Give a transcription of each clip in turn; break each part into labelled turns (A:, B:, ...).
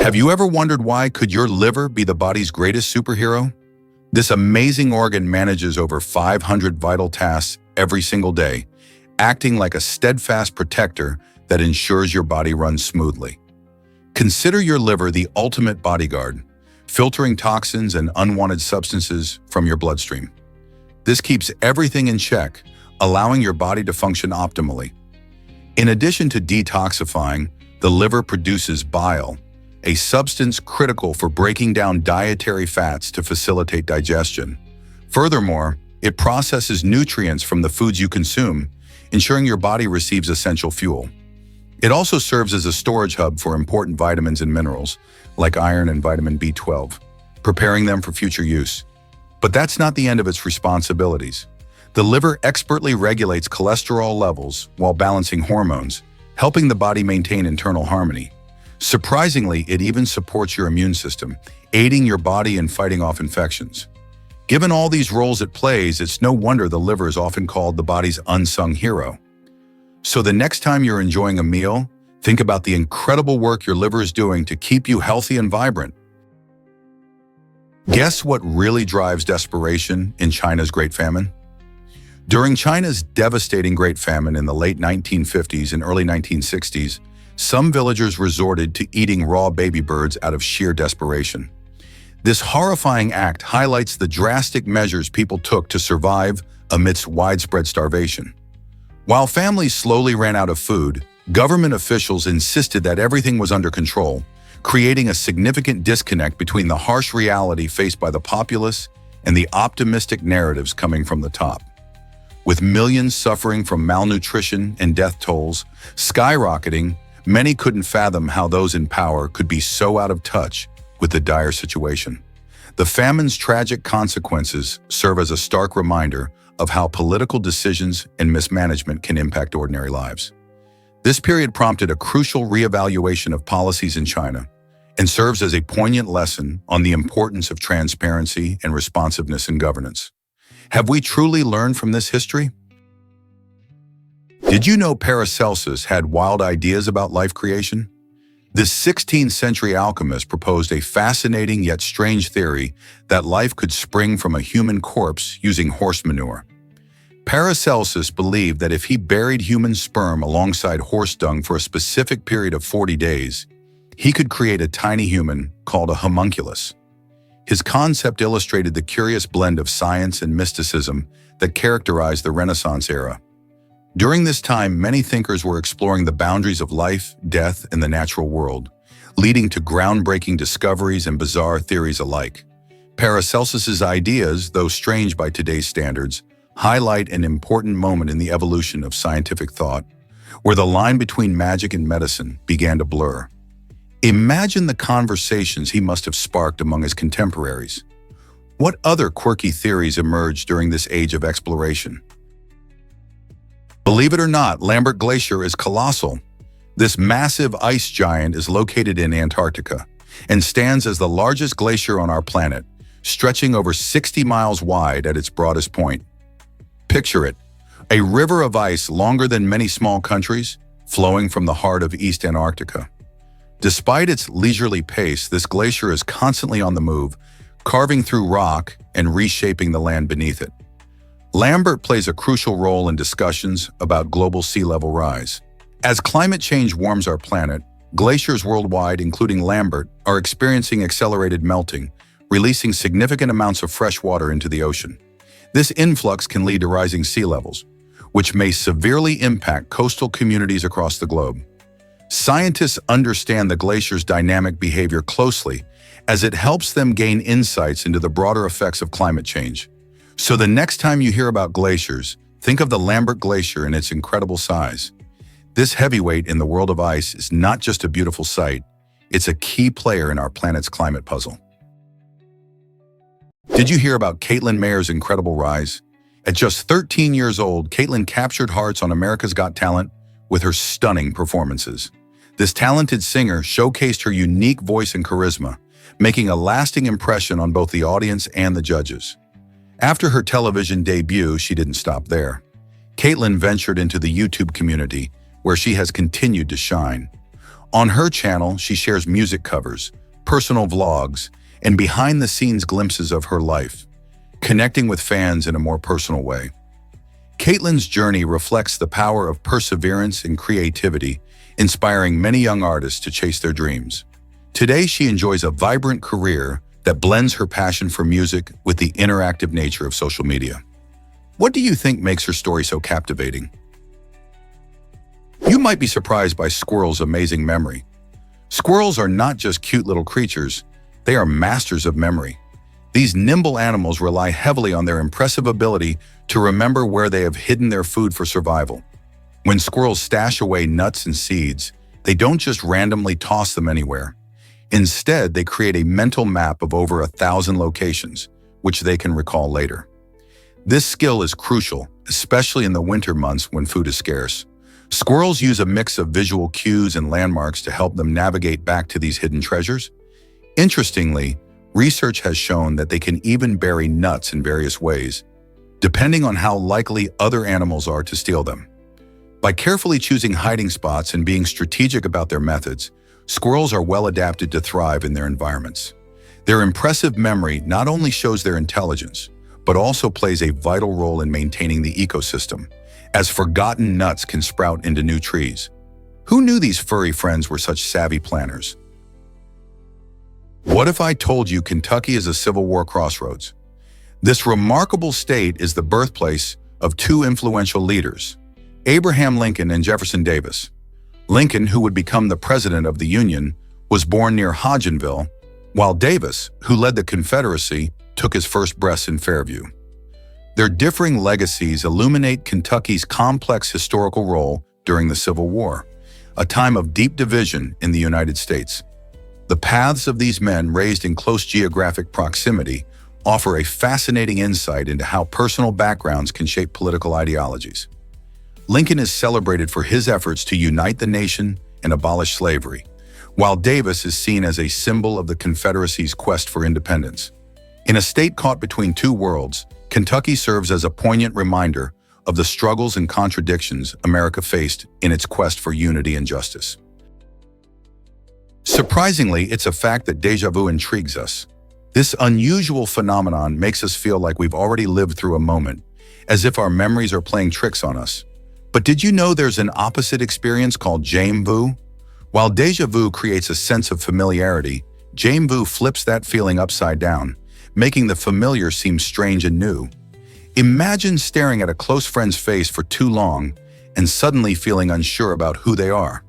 A: Have you ever wondered why could your liver be the body's greatest superhero? This amazing organ manages over 500 vital tasks every single day, acting like a steadfast protector that ensures your body runs smoothly. Consider your liver the ultimate bodyguard, filtering toxins and unwanted substances from your bloodstream. This keeps everything in check, allowing your body to function optimally. In addition to detoxifying, the liver produces bile, a substance critical for breaking down dietary fats to facilitate digestion. Furthermore, it processes nutrients from the foods you consume, ensuring your body receives essential fuel. It also serves as a storage hub for important vitamins and minerals, like iron and vitamin B12, preparing them for future use. But that's not the end of its responsibilities. The liver expertly regulates cholesterol levels while balancing hormones, helping the body maintain internal harmony. Surprisingly, it even supports your immune system, aiding your body in fighting off infections. Given all these roles it plays, it's no wonder the liver is often called the body's unsung hero. So the next time you're enjoying a meal, think about the incredible work your liver is doing to keep you healthy and vibrant. Guess what really drives desperation in China's Great Famine? During China's devastating Great Famine in the late 1950s and early 1960s, some villagers resorted to eating raw baby birds out of sheer desperation. This horrifying act highlights the drastic measures people took to survive amidst widespread starvation. While families slowly ran out of food, government officials insisted that everything was under control, creating a significant disconnect between the harsh reality faced by the populace and the optimistic narratives coming from the top. With millions suffering from malnutrition and death tolls skyrocketing, many couldn't fathom how those in power could be so out of touch with the dire situation. The famine's tragic consequences serve as a stark reminder of how political decisions and mismanagement can impact ordinary lives. This period prompted a crucial reevaluation of policies in China and serves as a poignant lesson on the importance of transparency and responsiveness in governance. Have we truly learned from this history? Did you know Paracelsus had wild ideas about life creation? This 16th century alchemist proposed a fascinating yet strange theory that life could spring from a human corpse using horse manure. Paracelsus believed that if he buried human sperm alongside horse dung for a specific period of 40 days, he could create a tiny human called a homunculus. His concept illustrated the curious blend of science and mysticism that characterized the Renaissance era. During this time, many thinkers were exploring the boundaries of life, death, and the natural world, leading to groundbreaking discoveries and bizarre theories alike. Paracelsus's ideas, though strange by today's standards, highlight an important moment in the evolution of scientific thought, where the line between magic and medicine began to blur. Imagine the conversations he must have sparked among his contemporaries. What other quirky theories emerged during this age of exploration? Believe it or not, Lambert Glacier is colossal. This massive ice giant is located in Antarctica and stands as the largest glacier on our planet, stretching over 60 miles wide at its broadest point. Picture it, a river of ice longer than many small countries, flowing from the heart of East Antarctica. Despite its leisurely pace, this glacier is constantly on the move, carving through rock and reshaping the land beneath it. Lambert plays a crucial role in discussions about global sea level rise. As climate change warms our planet, glaciers worldwide, including Lambert, are experiencing accelerated melting, releasing significant amounts of fresh water into the ocean. This influx can lead to rising sea levels, which may severely impact coastal communities across the globe. Scientists understand the glacier's dynamic behavior closely, as it helps them gain insights into the broader effects of climate change. So the next time you hear about glaciers, think of the Lambert Glacier and its incredible size. This heavyweight in the world of ice is not just a beautiful sight, it's a key player in our planet's climate puzzle. Did you hear about Caitlin Mayer's incredible rise? At just 13 years old, Caitlin captured hearts on America's Got Talent with her stunning performances. This talented singer showcased her unique voice and charisma, making a lasting impression on both the audience and the judges. After her television debut, she didn't stop there. Caitlin ventured into the YouTube community, where she has continued to shine. On her channel, she shares music covers, personal vlogs, and behind-the-scenes glimpses of her life, connecting with fans in a more personal way. Caitlin's journey reflects the power of perseverance and creativity, inspiring many young artists to chase their dreams. Today, she enjoys a vibrant career that blends her passion for music with the interactive nature of social media. What do you think makes her story so captivating? You might be surprised by squirrels' amazing memory. Squirrels are not just cute little creatures, they are masters of memory. These nimble animals rely heavily on their impressive ability to remember where they have hidden their food for survival. When squirrels stash away nuts and seeds, they don't just randomly toss them anywhere. Instead, they create a mental map of over 1,000 locations, which they can recall later. This skill is crucial, especially in the winter months when food is scarce. Squirrels use a mix of visual cues and landmarks to help them navigate back to these hidden treasures. Interestingly, research has shown that they can even bury nuts in various ways, depending on how likely other animals are to steal them. By carefully choosing hiding spots and being strategic about their methods, squirrels are well adapted to thrive in their environments. Their impressive memory not only shows their intelligence, but also plays a vital role in maintaining the ecosystem, as forgotten nuts can sprout into new trees. Who knew these furry friends were such savvy planners? What if I told you Kentucky is a Civil War crossroads? This remarkable state is the birthplace of two influential leaders, Abraham Lincoln and Jefferson Davis. Lincoln, who would become the president of the Union, was born near Hodgenville, while Davis, who led the Confederacy, took his first breaths in Fairview. Their differing legacies illuminate Kentucky's complex historical role during the Civil War, a time of deep division in the United States. The paths of these men, raised in close geographic proximity, offer a fascinating insight into how personal backgrounds can shape political ideologies. Lincoln is celebrated for his efforts to unite the nation and abolish slavery, while Davis is seen as a symbol of the Confederacy's quest for independence. In a state caught between two worlds, Kentucky serves as a poignant reminder of the struggles and contradictions America faced in its quest for unity and justice. Surprisingly, it's a fact that déjà vu intrigues us. This unusual phenomenon makes us feel like we've already lived through a moment, as if our memories are playing tricks on us. But did you know there's an opposite experience called jamais vu? While déjà vu creates a sense of familiarity, jamais vu flips that feeling upside down, making the familiar seem strange and new. Imagine staring at a close friend's face for too long and suddenly feeling unsure about who they are.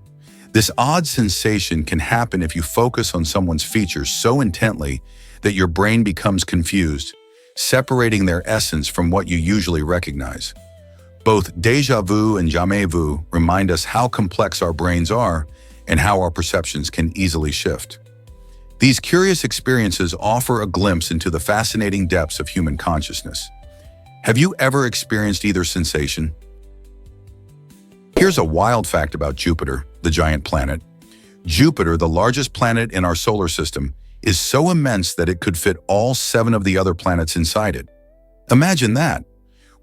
A: This odd sensation can happen if you focus on someone's features so intently that your brain becomes confused, separating their essence from what you usually recognize. Both déjà vu and jamais vu remind us how complex our brains are and how our perceptions can easily shift. These curious experiences offer a glimpse into the fascinating depths of human consciousness. Have you ever experienced either sensation? Here's a wild fact about Jupiter, the giant planet. Jupiter, the largest planet in our solar system, is so immense that it could fit all 7 of the other planets inside it. Imagine that!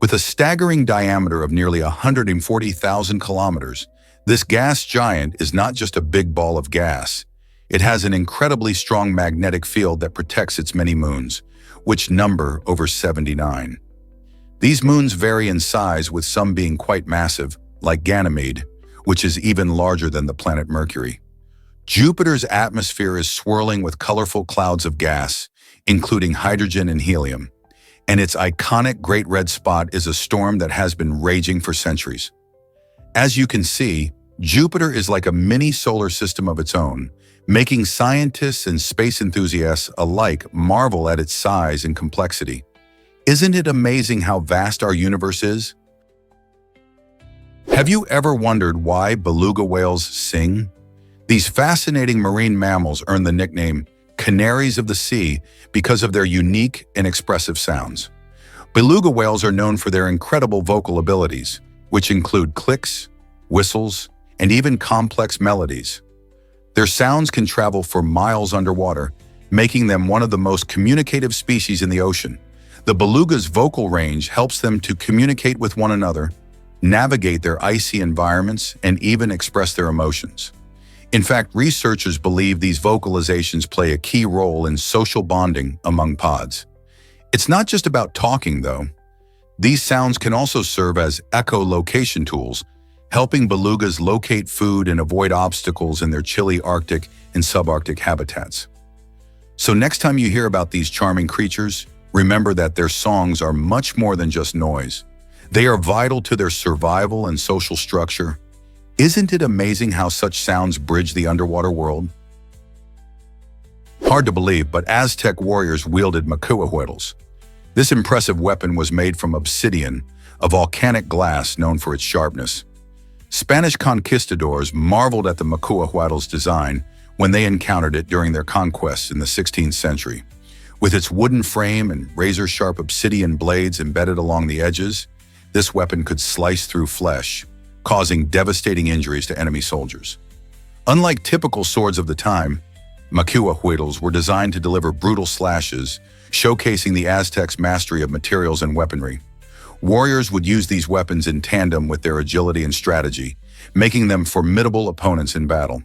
A: With a staggering diameter of nearly 140,000 kilometers, this gas giant is not just a big ball of gas. It has an incredibly strong magnetic field that protects its many moons, which number over 79. These moons vary in size, with some being quite massive, like Ganymede, which is even larger than the planet Mercury. Jupiter's atmosphere is swirling with colorful clouds of gas, including hydrogen and helium, and its iconic Great Red Spot is a storm that has been raging for centuries. As you can see, Jupiter is like a mini solar system of its own, making scientists and space enthusiasts alike marvel at its size and complexity. Isn't it amazing how vast our universe is? Have you ever wondered why beluga whales sing? These fascinating marine mammals earn the nickname canaries of the sea because of their unique and expressive sounds. Beluga whales are known for their incredible vocal abilities, which include clicks, whistles, and even complex melodies. Their sounds can travel for miles underwater, making them one of the most communicative species in the ocean. The beluga's vocal range helps them to communicate with one another, navigate their icy environments, and even express their emotions. In fact, researchers believe these vocalizations play a key role in social bonding among pods. It's not just about talking, though. These sounds can also serve as echolocation tools, helping belugas locate food and avoid obstacles in their chilly Arctic and subarctic habitats. So next time you hear about these charming creatures, remember that their songs are much more than just noise. They are vital to their survival and social structure. Isn't it amazing how such sounds bridge the underwater world? Hard to believe, but Aztec warriors wielded macuahuitls. This impressive weapon was made from obsidian, a volcanic glass known for its sharpness. Spanish conquistadors marveled at the macuahuitl's design when they encountered it during their conquests in the 16th century. With its wooden frame and razor-sharp obsidian blades embedded along the edges, this weapon could slice through flesh, causing devastating injuries to enemy soldiers. Unlike typical swords of the time, macuahuitls were designed to deliver brutal slashes, showcasing the Aztecs' mastery of materials and weaponry. Warriors would use these weapons in tandem with their agility and strategy, making them formidable opponents in battle.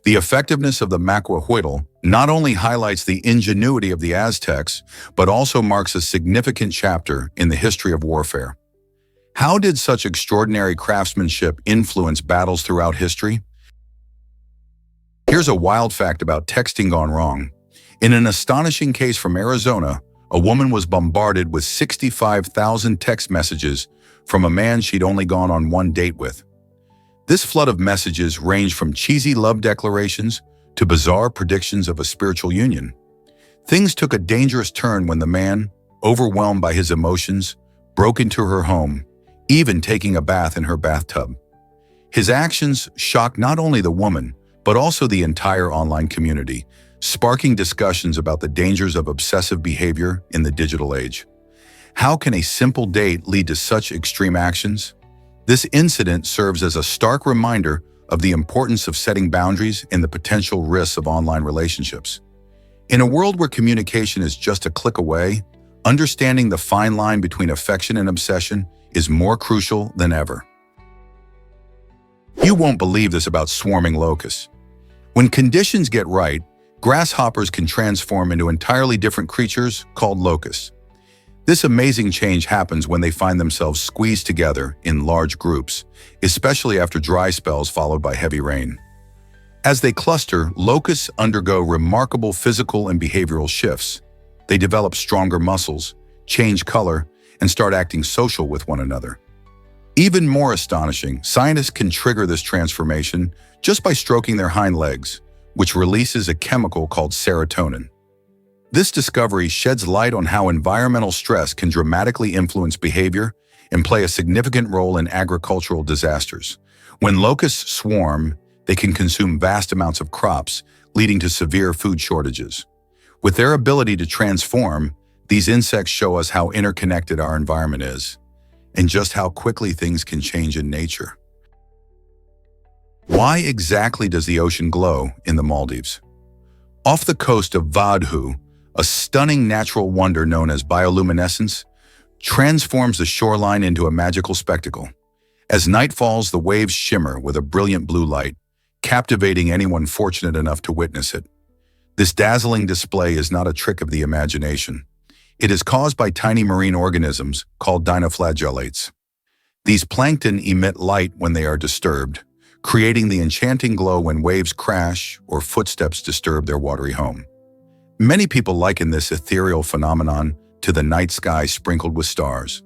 A: The effectiveness of the macuahuitl not only highlights the ingenuity of the Aztecs, but also marks a significant chapter in the history of warfare. How did such extraordinary craftsmanship influence battles throughout history? Here's a wild fact about texting gone wrong. In an astonishing case from Arizona, a woman was bombarded with 65,000 text messages from a man she'd only gone on one date with. This flood of messages ranged from cheesy love declarations to bizarre predictions of a spiritual union. Things took a dangerous turn when the man, overwhelmed by his emotions, broke into her home, even taking a bath in her bathtub. His actions shocked not only the woman, but also the entire online community, sparking discussions about the dangers of obsessive behavior in the digital age. How can a simple date lead to such extreme actions? This incident serves as a stark reminder of the importance of setting boundaries and the potential risks of online relationships. In a world where communication is just a click away, understanding the fine line between affection and obsession is more crucial than ever. You won't believe this about swarming locusts. When conditions get right, grasshoppers can transform into entirely different creatures called locusts. This amazing change happens when they find themselves squeezed together in large groups, especially after dry spells followed by heavy rain. As they cluster, locusts undergo remarkable physical and behavioral shifts. They develop stronger muscles, change color, and start acting social with one another. Even more astonishing, scientists can trigger this transformation just by stroking their hind legs, which releases a chemical called serotonin. This discovery sheds light on how environmental stress can dramatically influence behavior and play a significant role in agricultural disasters. When locusts swarm, they can consume vast amounts of crops, leading to severe food shortages. With their ability to transform, these insects show us how interconnected our environment is, and just how quickly things can change in nature. Why exactly does the ocean glow in the Maldives? Off the coast of Vadhu, a stunning natural wonder known as bioluminescence transforms the shoreline into a magical spectacle. As night falls, the waves shimmer with a brilliant blue light, captivating anyone fortunate enough to witness it. This dazzling display is not a trick of the imagination. It is caused by tiny marine organisms called dinoflagellates. These plankton emit light when they are disturbed, creating the enchanting glow when waves crash or footsteps disturb their watery home. Many people liken this ethereal phenomenon to the night sky sprinkled with stars,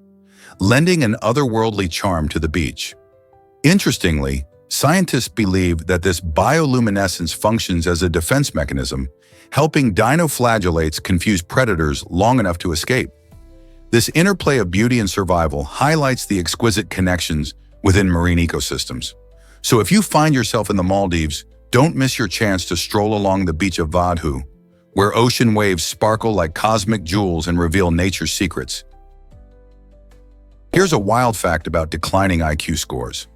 A: lending an otherworldly charm to the beach. Interestingly, scientists believe that this bioluminescence functions as a defense mechanism, helping dinoflagellates confuse predators long enough to escape. This interplay of beauty and survival highlights the exquisite connections within marine ecosystems. So if you find yourself in the Maldives, don't miss your chance to stroll along the beach of Vadhu, where ocean waves sparkle like cosmic jewels and reveal nature's secrets. Here's a wild fact about declining IQ scores.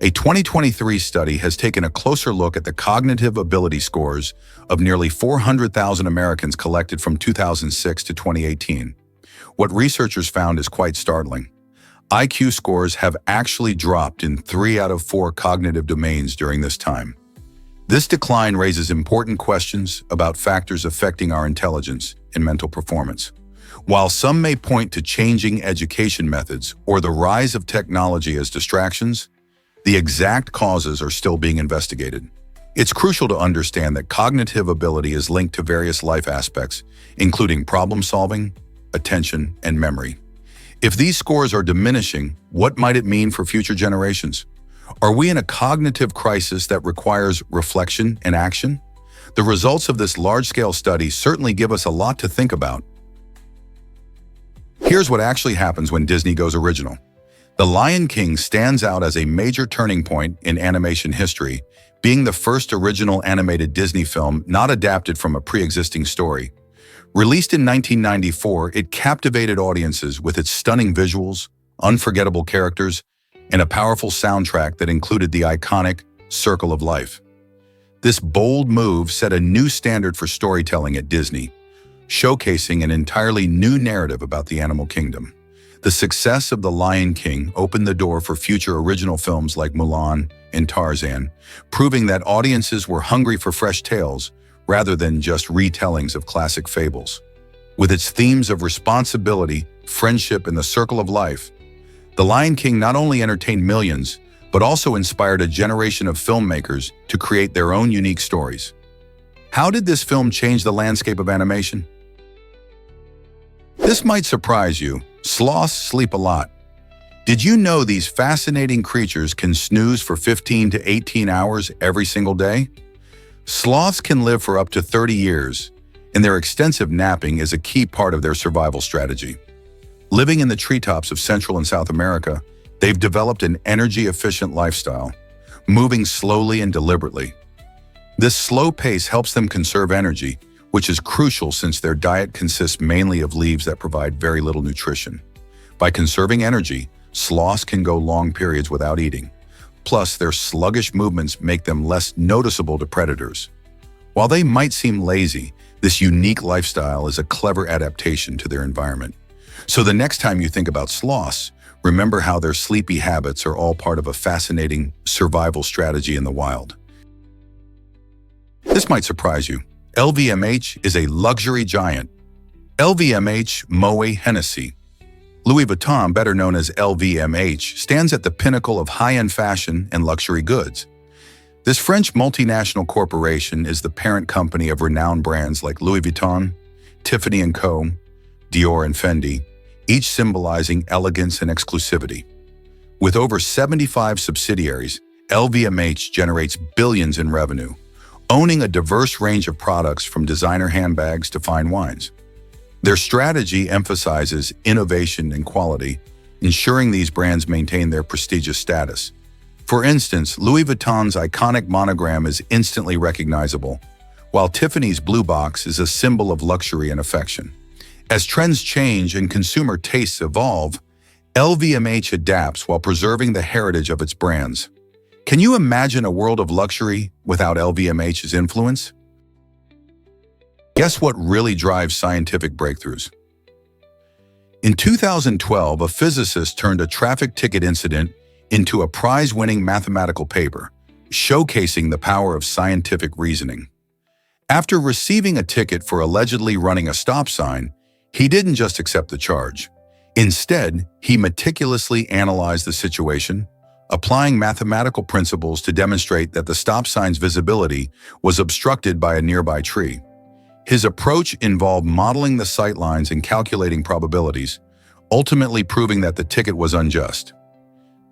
A: A 2023 study has taken a closer look at the cognitive ability scores of nearly 400,000 Americans collected from 2006 to 2018. What researchers found is quite startling. IQ scores have actually dropped in 3 out of 4 cognitive domains during this time. This decline raises important questions about factors affecting our intelligence and mental performance. While some may point to changing education methods or the rise of technology as distractions, the exact causes are still being investigated. It's crucial to understand that cognitive ability is linked to various life aspects, including problem solving, attention, and memory. If these scores are diminishing, what might it mean for future generations? Are we in a cognitive crisis that requires reflection and action? The results of this large-scale study certainly give us a lot to think about. Here's what actually happens when Disney goes original. The Lion King stands out as a major turning point in animation history, being the first original animated Disney film not adapted from a pre-existing story. Released in 1994, it captivated audiences with its stunning visuals, unforgettable characters, and a powerful soundtrack that included the iconic Circle of Life. This bold move set a new standard for storytelling at Disney, showcasing an entirely new narrative about the animal kingdom. The success of The Lion King opened the door for future original films like Mulan and Tarzan, proving that audiences were hungry for fresh tales rather than just retellings of classic fables. With its themes of responsibility, friendship, and the circle of life, The Lion King not only entertained millions, but also inspired a generation of filmmakers to create their own unique stories. How did this film change the landscape of animation? This might surprise you. Sloths sleep a lot. Did you know these fascinating creatures can snooze for 15 to 18 hours every single day? Sloths can live for up to 30 years, and their extensive napping is a key part of their survival strategy. Living in the treetops of Central and South America, they've developed an energy-efficient lifestyle, moving slowly and deliberately. This slow pace helps them conserve energy, which is crucial since their diet consists mainly of leaves that provide very little nutrition. By conserving energy, sloths can go long periods without eating. Plus, their sluggish movements make them less noticeable to predators. While they might seem lazy, this unique lifestyle is a clever adaptation to their environment. So the next time you think about sloths, remember how their sleepy habits are all part of a fascinating survival strategy in the wild. This might surprise you. LVMH is a luxury giant. LVMH Moet Hennessy. Louis Vuitton, better known as LVMH, stands at the pinnacle of high-end fashion and luxury goods. This French multinational corporation is the parent company of renowned brands like Louis Vuitton, Tiffany & Co., Dior and Fendi, each symbolizing elegance and exclusivity. With over 75 subsidiaries, LVMH generates billions in revenue, owning a diverse range of products from designer handbags to fine wines. Their strategy emphasizes innovation and quality, ensuring these brands maintain their prestigious status. For instance, Louis Vuitton's iconic monogram is instantly recognizable, while Tiffany's blue box is a symbol of luxury and affection. As trends change and consumer tastes evolve, LVMH adapts while preserving the heritage of its brands. Can you imagine a world of luxury without LVMH's influence? Guess what really drives scientific breakthroughs? In 2012, a physicist turned a traffic ticket incident into a prize-winning mathematical paper, showcasing the power of scientific reasoning. After receiving a ticket for allegedly running a stop sign, he didn't just accept the charge. Instead, he meticulously analyzed the situation, applying mathematical principles to demonstrate that the stop sign's visibility was obstructed by a nearby tree. His approach involved modeling the sightlines and calculating probabilities, ultimately proving that the ticket was unjust.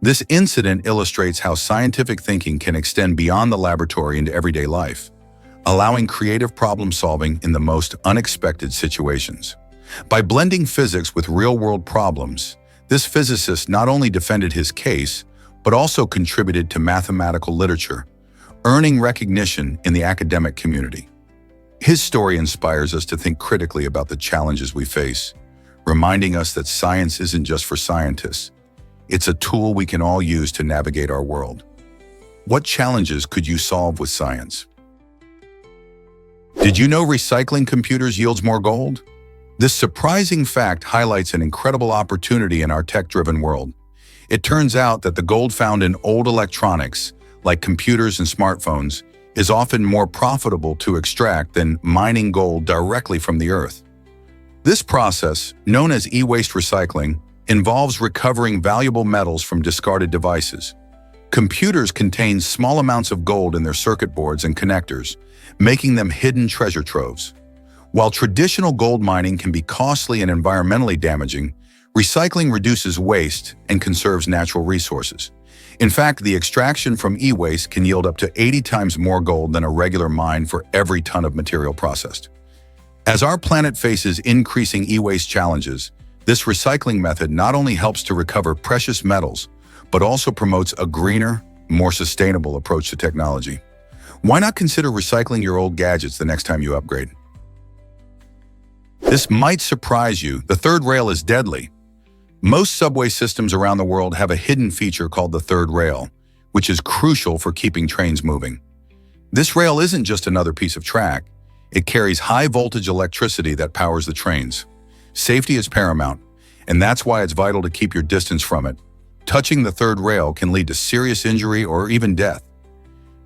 A: This incident illustrates how scientific thinking can extend beyond the laboratory into everyday life, allowing creative problem-solving in the most unexpected situations. By blending physics with real-world problems, this physicist not only defended his case, but also contributed to mathematical literature, earning recognition in the academic community. His story inspires us to think critically about the challenges we face, reminding us that science isn't just for scientists. It's a tool we can all use to navigate our world. What challenges could you solve with science? Did you know recycling computers yields more gold? This surprising fact highlights an incredible opportunity in our tech-driven world. It turns out that the gold found in old electronics, like computers and smartphones, is often more profitable to extract than mining gold directly from the earth. This process, known as e-waste recycling, involves recovering valuable metals from discarded devices. Computers contain small amounts of gold in their circuit boards and connectors, making them hidden treasure troves. While traditional gold mining can be costly and environmentally damaging, recycling reduces waste and conserves natural resources. In fact, the extraction from e-waste can yield up to 80 times more gold than a regular mine for every ton of material processed. As our planet faces increasing e-waste challenges, this recycling method not only helps to recover precious metals, but also promotes a greener, more sustainable approach to technology. Why not consider recycling your old gadgets the next time you upgrade? This might surprise you. The third rail is deadly. Most subway systems around the world have a hidden feature called the third rail, which is crucial for keeping trains moving. This rail isn't just another piece of track. It carries high-voltage electricity that powers the trains. Safety is paramount, and that's why it's vital to keep your distance from it. Touching the third rail can lead to serious injury or even death.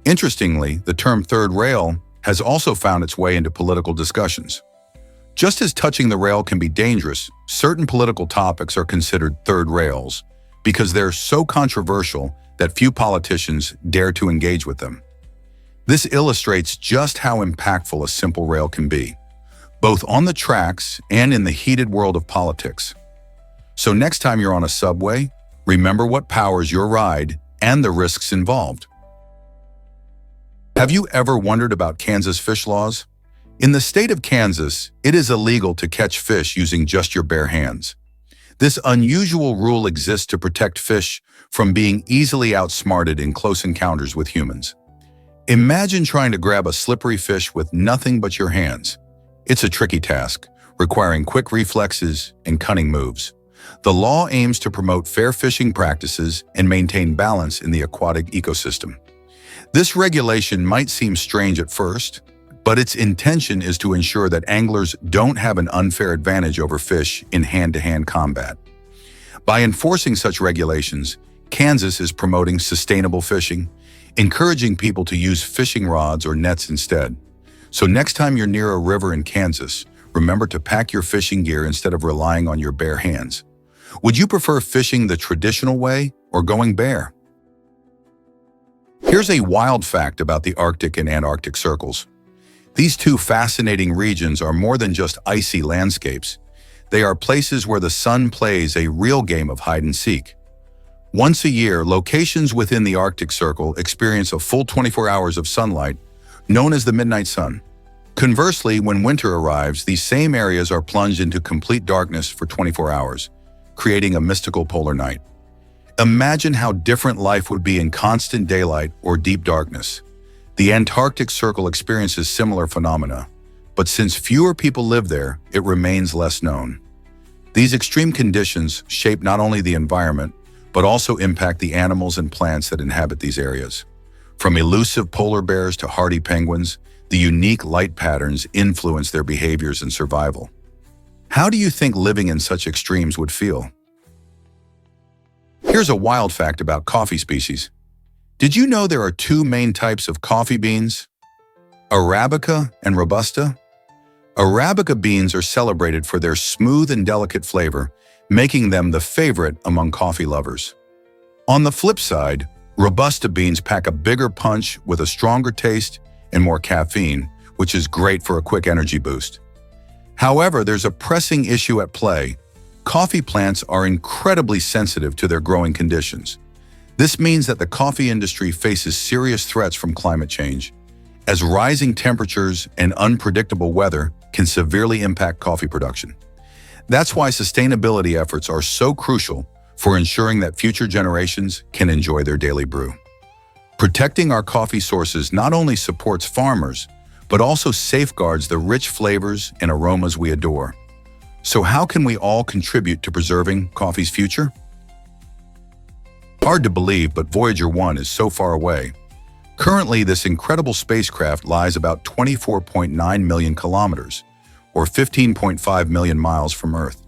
A: Interestingly, the term third rail has also found its way into political discussions. Just as touching the rail can be dangerous, certain political topics are considered third rails because they're so controversial that few politicians dare to engage with them. This illustrates just how impactful a simple rail can be, both on the tracks and in the heated world of politics. So next time you're on a subway, remember what powers your ride and the risks involved. Have you ever wondered about Kansas fish laws? In the state of Kansas, it is illegal to catch fish using just your bare hands. This unusual rule exists to protect fish from being easily outsmarted in close encounters with humans. Imagine trying to grab a slippery fish with nothing but your hands. It's a tricky task, requiring quick reflexes and cunning moves. The law aims to promote fair fishing practices and maintain balance in the aquatic ecosystem. This regulation might seem strange at first, but its intention is to ensure that anglers don't have an unfair advantage over fish in hand-to-hand combat. By enforcing such regulations, Kansas is promoting sustainable fishing, encouraging people to use fishing rods or nets instead. So next time you're near a river in Kansas, remember to pack your fishing gear instead of relying on your bare hands. Would you prefer fishing the traditional way or going bare? Here's a wild fact about the Arctic and Antarctic circles. These two fascinating regions are more than just icy landscapes. They are places where the sun plays a real game of hide and seek. Once a year, locations within the Arctic Circle experience a full 24 hours of sunlight, known as the midnight sun. Conversely, when winter arrives, these same areas are plunged into complete darkness for 24 hours, creating a mystical polar night. Imagine how different life would be in constant daylight or deep darkness. The Antarctic Circle experiences similar phenomena, but since fewer people live there, it remains less known. These extreme conditions shape not only the environment, but also impact the animals and plants that inhabit these areas. From elusive polar bears to hardy penguins, the unique light patterns influence their behaviors and survival. How do you think living in such extremes would feel? Here's a wild fact about coffee species. Did you know there are two main types of coffee beans? Arabica and Robusta? Arabica beans are celebrated for their smooth and delicate flavor, making them the favorite among coffee lovers. On the flip side, Robusta beans pack a bigger punch with a stronger taste and more caffeine, which is great for a quick energy boost. However, there's a pressing issue at play. Coffee plants are incredibly sensitive to their growing conditions. This means that the coffee industry faces serious threats from climate change, as rising temperatures and unpredictable weather can severely impact coffee production. That's why sustainability efforts are so crucial for ensuring that future generations can enjoy their daily brew. Protecting our coffee sources not only supports farmers, but also safeguards the rich flavors and aromas we adore. So how can we all contribute to preserving coffee's future? Hard to believe, but Voyager 1 is so far away. Currently, this incredible spacecraft lies about 24.9 million kilometers, or 15.5 million miles from Earth.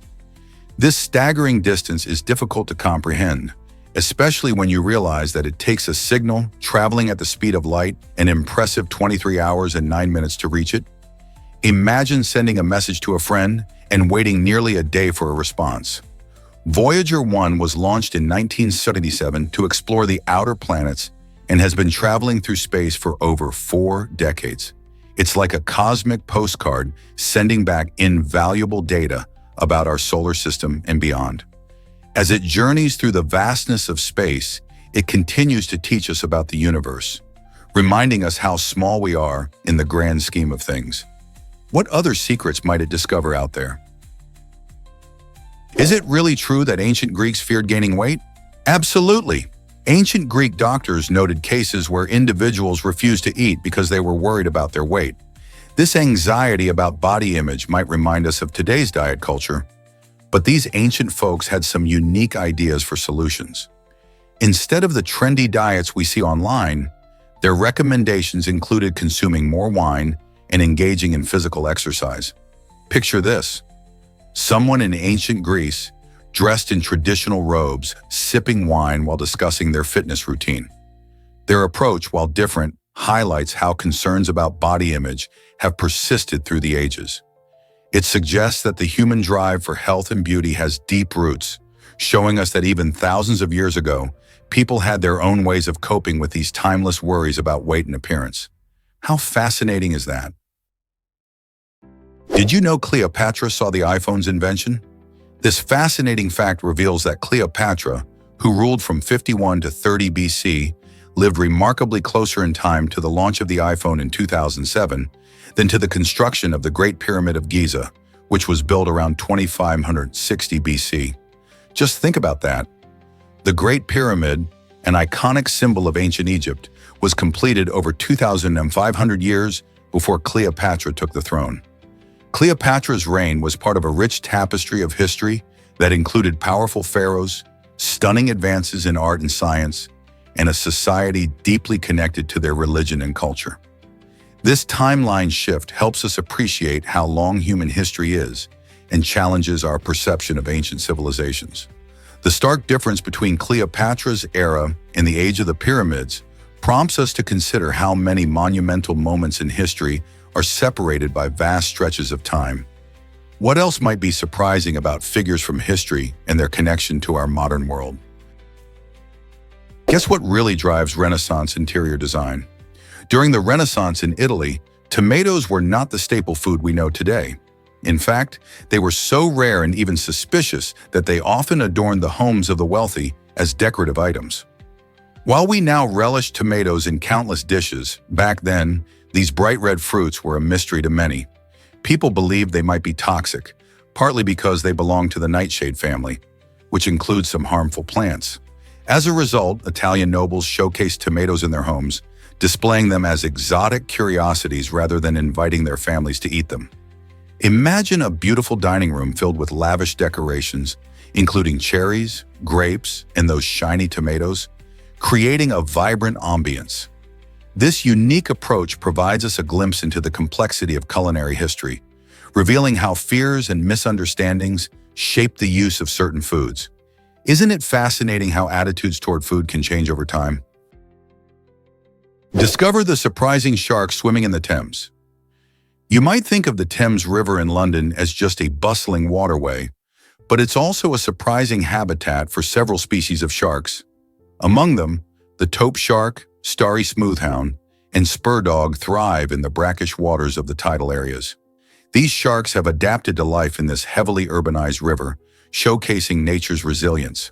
A: This staggering distance is difficult to comprehend, especially when you realize that it takes a signal traveling at the speed of light an impressive 23 hours and 9 minutes to reach it. Imagine sending a message to a friend and waiting nearly a day for a response. Voyager 1 was launched in 1977 to explore the outer planets and has been traveling through space for over 4 decades. It's like a cosmic postcard sending back invaluable data about our solar system and beyond. As it journeys through the vastness of space, it continues to teach us about the universe, reminding us how small we are in the grand scheme of things. What other secrets might it discover out there? Is it really true that ancient Greeks feared gaining weight? Absolutely. Ancient Greek doctors noted cases where individuals refused to eat because they were worried about their weight. This anxiety about body image might remind us of today's diet culture, but these ancient folks had some unique ideas for solutions. Instead of the trendy diets we see online, their recommendations included consuming more wine and engaging in physical exercise. Picture this: someone in ancient Greece, dressed in traditional robes, sipping wine while discussing their fitness routine. Their approach, while different, highlights how concerns about body image have persisted through the ages. It suggests that the human drive for health and beauty has deep roots, showing us that even thousands of years ago, people had their own ways of coping with these timeless worries about weight and appearance. How fascinating is that? Did you know Cleopatra saw the iPhone's invention? This fascinating fact reveals that Cleopatra, who ruled from 51 to 30 BC, lived remarkably closer in time to the launch of the iPhone in 2007 than to the construction of the Great Pyramid of Giza, which was built around 2560 BC. Just think about that. The Great Pyramid, an iconic symbol of ancient Egypt, was completed over 2,500 years before Cleopatra took the throne. Cleopatra's reign was part of a rich tapestry of history that included powerful pharaohs, stunning advances in art and science, and a society deeply connected to their religion and culture. This timeline shift helps us appreciate how long human history is and challenges our perception of ancient civilizations. The stark difference between Cleopatra's era and the age of the pyramids prompts us to consider how many monumental moments in history are separated by vast stretches of time. What else might be surprising about figures from history and their connection to our modern world? Guess what really drives Renaissance interior design? During the Renaissance in Italy, tomatoes were not the staple food we know today. In fact, they were so rare and even suspicious that they often adorned the homes of the wealthy as decorative items. While we now relish tomatoes in countless dishes, back then, these bright red fruits were a mystery to many. People believed they might be toxic, partly because they belonged to the nightshade family, which includes some harmful plants. As a result, Italian nobles showcased tomatoes in their homes, displaying them as exotic curiosities rather than inviting their families to eat them. Imagine a beautiful dining room filled with lavish decorations, including cherries, grapes, and those shiny tomatoes, creating a vibrant ambience. This unique approach provides us a glimpse into the complexity of culinary history, revealing how fears and misunderstandings shape the use of certain foods. Isn't it fascinating how attitudes toward food can change over time? Discover the surprising sharks swimming in the Thames. You might think of the Thames River in London as just a bustling waterway, but it's also a surprising habitat for several species of sharks. Among them, the taupe shark, starry smoothhound, and spur dog thrive in the brackish waters of the tidal areas. These sharks have adapted to life in this heavily urbanized river, showcasing nature's resilience.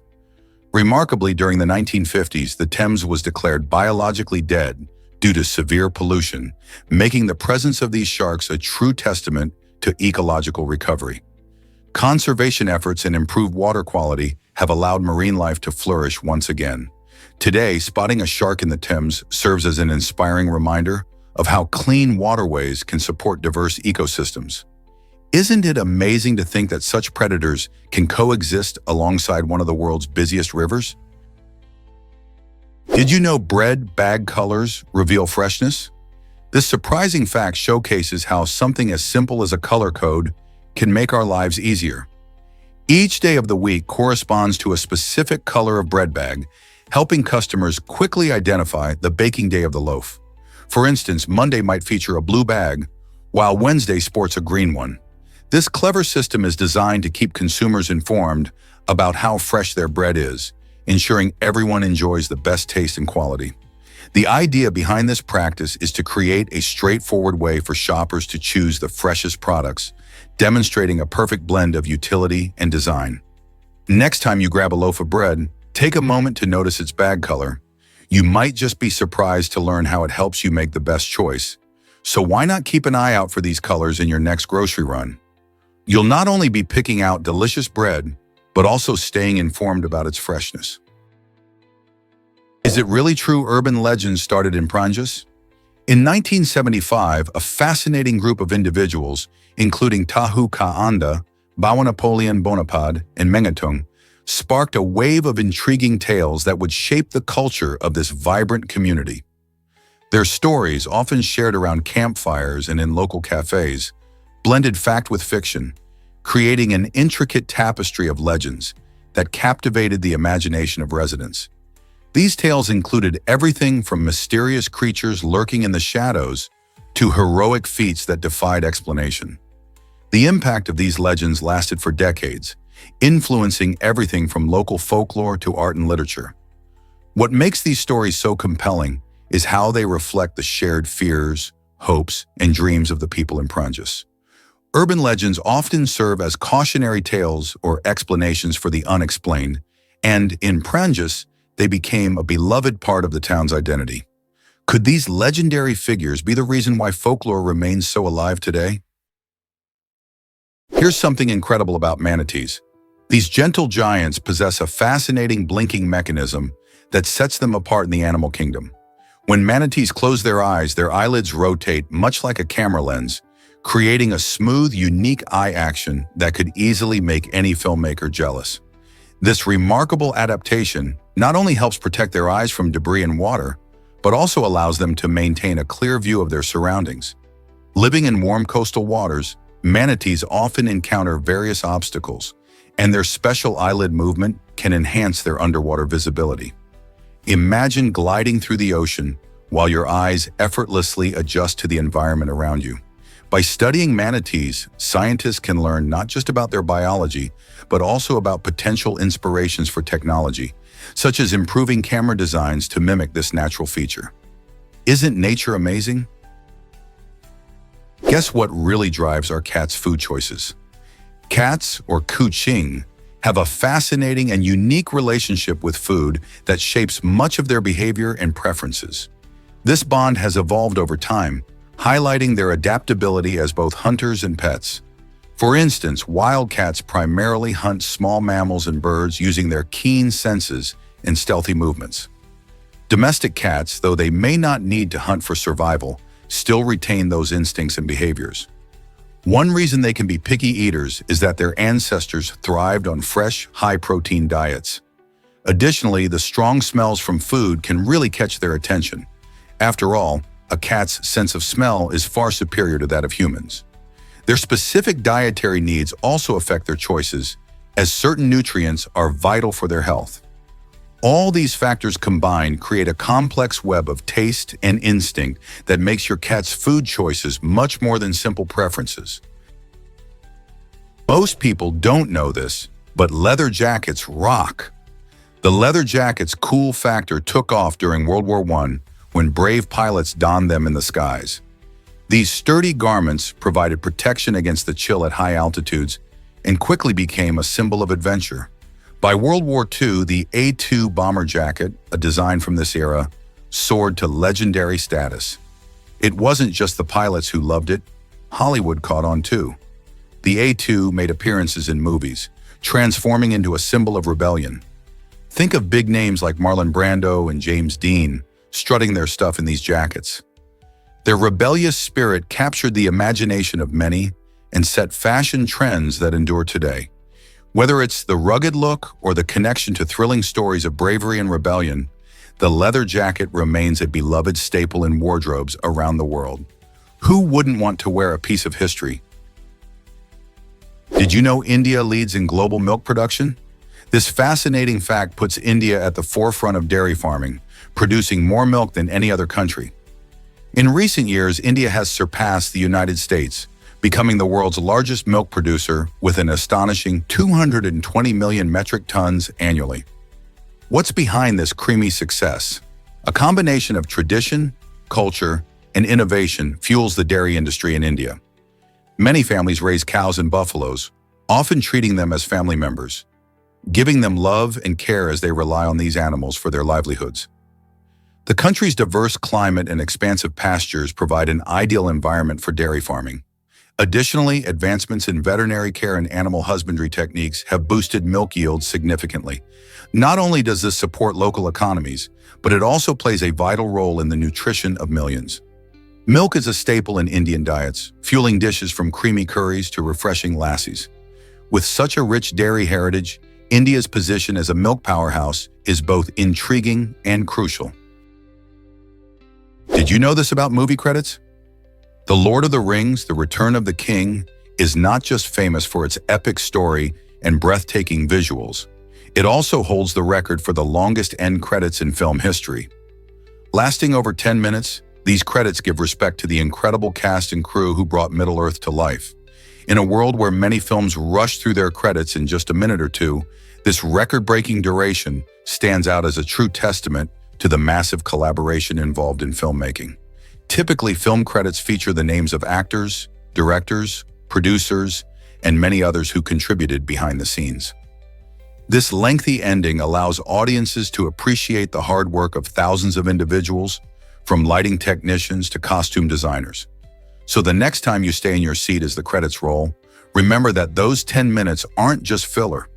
A: Remarkably, during the 1950s, the Thames was declared biologically dead due to severe pollution, making the presence of these sharks a true testament to ecological recovery. Conservation efforts and improved water quality have allowed marine life to flourish once again. Today, spotting a shark in the Thames serves as an inspiring reminder of how clean waterways can support diverse ecosystems. Isn't it amazing to think that such predators can coexist alongside one of the world's busiest rivers? Did you know bread bag colors reveal freshness? This surprising fact showcases how something as simple as a color code can make our lives easier. Each day of the week corresponds to a specific color of bread bag, helping customers quickly identify the baking day of the loaf. For instance, Monday might feature a blue bag, while Wednesday sports a green one. This clever system is designed to keep consumers informed about how fresh their bread is, ensuring everyone enjoys the best taste and quality. The idea behind this practice is to create a straightforward way for shoppers to choose the freshest products, demonstrating a perfect blend of utility and design. Next time you grab a loaf of bread, take a moment to notice its bag color. You might just be surprised to learn how it helps you make the best choice. So why not keep an eye out for these colors in your next grocery run? You'll not only be picking out delicious bread, but also staying informed about its freshness. Is it really true urban legends started in Pranjus? In 1975, a fascinating group of individuals, including Tahu Ka Anda, Bawa Napoleon Bonaparte, and Mengatung, sparked a wave of intriguing tales that would shape the culture of this vibrant community. Their stories, often shared around campfires and in local cafes, blended fact with fiction, creating an intricate tapestry of legends that captivated the imagination of residents. These tales included everything from mysterious creatures lurking in the shadows to heroic feats that defied explanation. The impact of these legends lasted for decades, influencing everything from local folklore to art and literature. What makes these stories so compelling is how they reflect the shared fears, hopes, and dreams of the people in Pranjus. Urban legends often serve as cautionary tales or explanations for the unexplained, and in Pranjus, they became a beloved part of the town's identity. Could these legendary figures be the reason why folklore remains so alive today? Here's something incredible about manatees. These gentle giants possess a fascinating blinking mechanism that sets them apart in the animal kingdom. When manatees close their eyes, their eyelids rotate much like a camera lens, creating a smooth, unique eye action that could easily make any filmmaker jealous. This remarkable adaptation not only helps protect their eyes from debris and water, but also allows them to maintain a clear view of their surroundings. Living in warm coastal waters, manatees often encounter various obstacles, and their special eyelid movement can enhance their underwater visibility. Imagine gliding through the ocean while your eyes effortlessly adjust to the environment around you. By studying manatees, scientists can learn not just about their biology, but also about potential inspirations for technology, such as improving camera designs to mimic this natural feature. Isn't nature amazing? Guess what really drives our cats' food choices? Cats, or kuching, have a fascinating and unique relationship with food that shapes much of their behavior and preferences. This bond has evolved over time, highlighting their adaptability as both hunters and pets. For instance, wild cats primarily hunt small mammals and birds using their keen senses and stealthy movements. Domestic cats, though they may not need to hunt for survival, still retain those instincts and behaviors. One reason they can be picky eaters is that their ancestors thrived on fresh, high-protein diets. Additionally, the strong smells from food can really catch their attention. After all, a cat's sense of smell is far superior to that of humans. Their specific dietary needs also affect their choices, as certain nutrients are vital for their health. All these factors combined create a complex web of taste and instinct that makes your cat's food choices much more than simple preferences. Most people don't know this, but leather jackets rock. The leather jacket's cool factor took off during World War I when brave pilots donned them in the skies. These sturdy garments provided protection against the chill at high altitudes and quickly became a symbol of adventure. By World War II, the A-2 bomber jacket, a design from this era, soared to legendary status. It wasn't just the pilots who loved it, Hollywood caught on too. The A-2 made appearances in movies, transforming into a symbol of rebellion. Think of big names like Marlon Brando and James Dean strutting their stuff in these jackets. Their rebellious spirit captured the imagination of many and set fashion trends that endure today. Whether it's the rugged look or the connection to thrilling stories of bravery and rebellion, the leather jacket remains a beloved staple in wardrobes around the world. Who wouldn't want to wear a piece of history? Did you know India leads in global milk production? This fascinating fact puts India at the forefront of dairy farming, producing more milk than any other country. In recent years, India has surpassed the United States, becoming the world's largest milk producer with an astonishing 220 million metric tons annually. What's behind this creamy success? A combination of tradition, culture, and innovation fuels the dairy industry in India. Many families raise cows and buffaloes, often treating them as family members, giving them love and care as they rely on these animals for their livelihoods. The country's diverse climate and expansive pastures provide an ideal environment for dairy farming. Additionally, advancements in veterinary care and animal husbandry techniques have boosted milk yields significantly. Not only does this support local economies, but it also plays a vital role in the nutrition of millions. Milk is a staple in Indian diets, fueling dishes from creamy curries to refreshing lassis. With such a rich dairy heritage, India's position as a milk powerhouse is both intriguing and crucial. Did you know this about movie credits? The Lord of the Rings, The Return of the King, is not just famous for its epic story and breathtaking visuals. It also holds the record for the longest end credits in film history. Lasting over 10 minutes, these credits give respect to the incredible cast and crew who brought Middle-earth to life. In a world where many films rush through their credits in just a minute or two, this record-breaking duration stands out as a true testament to the massive collaboration involved in filmmaking. Typically, film credits feature the names of actors, directors, producers, and many others who contributed behind the scenes. This lengthy ending allows audiences to appreciate the hard work of thousands of individuals, from lighting technicians to costume designers. So the next time you stay in your seat as the credits roll, remember that those 10 minutes aren't just filler.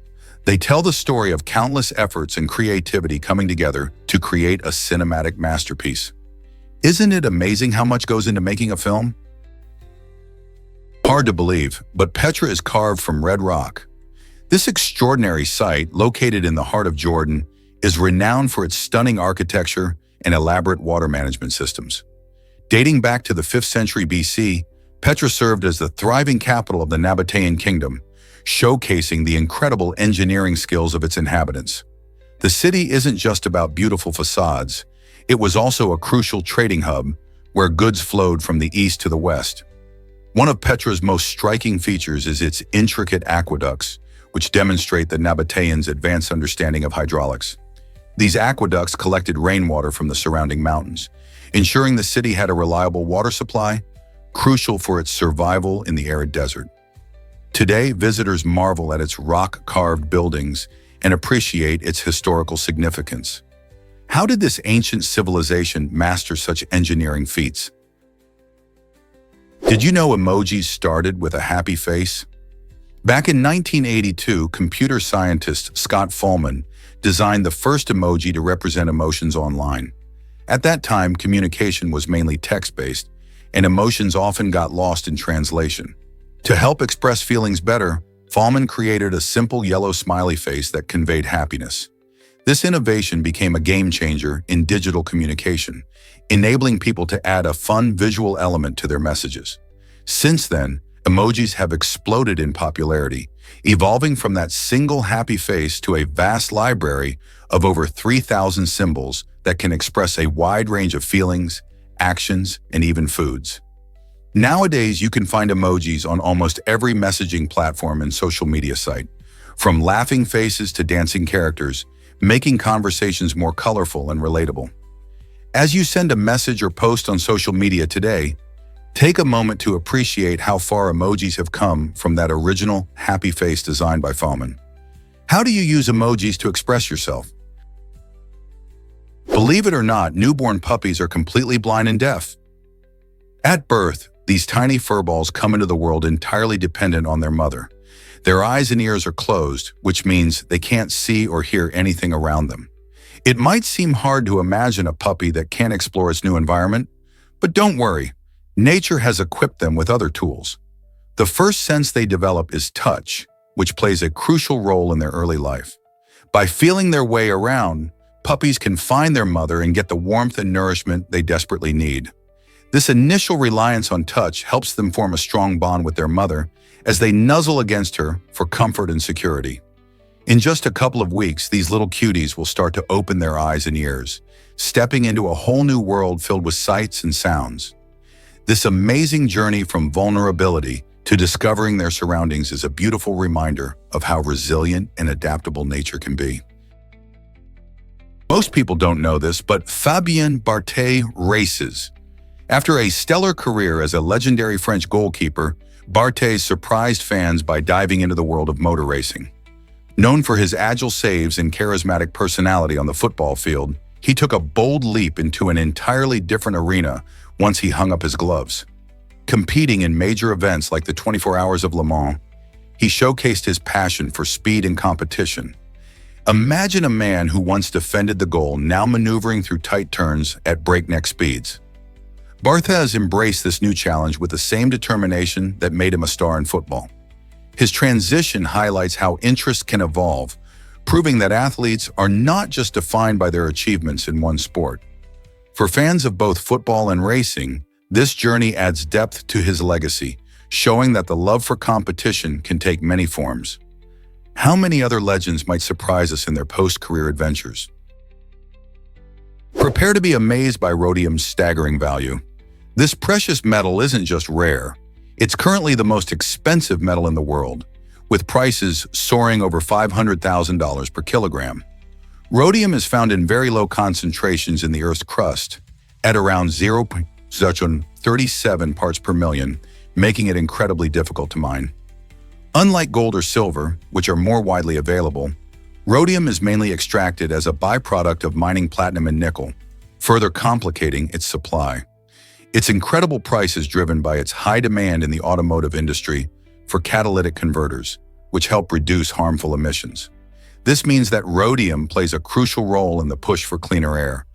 A: They tell the story of countless efforts and creativity coming together to create a cinematic masterpiece. Isn't it amazing how much goes into making a film? Hard to believe, but Petra is carved from red rock. This extraordinary site, located in the heart of Jordan, is renowned for its stunning architecture and elaborate water management systems. Dating back to the 5th century BC, Petra served as the thriving capital of the Nabatean kingdom, showcasing the incredible engineering skills of its inhabitants. The city isn't just about beautiful facades. It was also a crucial trading hub where goods flowed from the east to the west. One of Petra's most striking features is its intricate aqueducts, which demonstrate the Nabateans' advanced understanding of hydraulics. These aqueducts collected rainwater from the surrounding mountains, ensuring the city had a reliable water supply, crucial for its survival in the arid desert. Today, visitors marvel at its rock-carved buildings and appreciate its historical significance. How did this ancient civilization master such engineering feats? Did you know emojis started with a happy face? Back in 1982, computer scientist Scott Fulman designed the first emoji to represent emotions online. At that time, communication was mainly text-based, and emotions often got lost in translation. To help express feelings better, Fulman created a simple yellow smiley face that conveyed happiness. This innovation became a game-changer in digital communication, enabling people to add a fun visual element to their messages. Since then, emojis have exploded in popularity, evolving from that single happy face to a vast library of over 3,000 symbols that can express a wide range of feelings, actions, and even foods. Nowadays, you can find emojis on almost every messaging platform and social media site, from laughing faces to dancing characters, making conversations more colorful and relatable. As you send a message or post on social media today, take a moment to appreciate how far emojis have come from that original happy face designed by Fulman. How do you use emojis to express yourself? Believe it or not, newborn puppies are completely blind and deaf. At birth, these tiny furballs come into the world entirely dependent on their mother. Their eyes and ears are closed, which means they can't see or hear anything around them. It might seem hard to imagine a puppy that can't explore its new environment, but don't worry, nature has equipped them with other tools. The first sense they develop is touch, which plays a crucial role in their early life. By feeling their way around, puppies can find their mother and get the warmth and nourishment they desperately need. This initial reliance on touch helps them form a strong bond with their mother, as they nuzzle against her for comfort and security. In just a couple of weeks, these little cuties will start to open their eyes and ears, stepping into a whole new world filled with sights and sounds. This amazing journey from vulnerability to discovering their surroundings is a beautiful reminder of how resilient and adaptable nature can be. Most people don't know this, but Fabien Barthez races. After a stellar career as a legendary French goalkeeper, Barthez surprised fans by diving into the world of motor racing. Known for his agile saves and charismatic personality on the football field, he took a bold leap into an entirely different arena once he hung up his gloves. Competing in major events like the 24 Hours of Le Mans, he showcased his passion for speed and competition. Imagine a man who once defended the goal now maneuvering through tight turns at breakneck speeds. Barthez embraced this new challenge with the same determination that made him a star in football. His transition highlights how interests can evolve, proving that athletes are not just defined by their achievements in one sport. For fans of both football and racing, this journey adds depth to his legacy, showing that the love for competition can take many forms. How many other legends might surprise us in their post-career adventures? Prepare to be amazed by rhodium's staggering value. This precious metal isn't just rare. It's currently the most expensive metal in the world, with prices soaring over $500,000 per kilogram. Rhodium is found in very low concentrations in the Earth's crust, at around 0.37 parts per million, making it incredibly difficult to mine. Unlike gold or silver, which are more widely available, rhodium is mainly extracted as a byproduct of mining platinum and nickel, further complicating its supply. Its incredible price is driven by its high demand in the automotive industry for catalytic converters, which help reduce harmful emissions. This means that rhodium plays a crucial role in the push for cleaner air.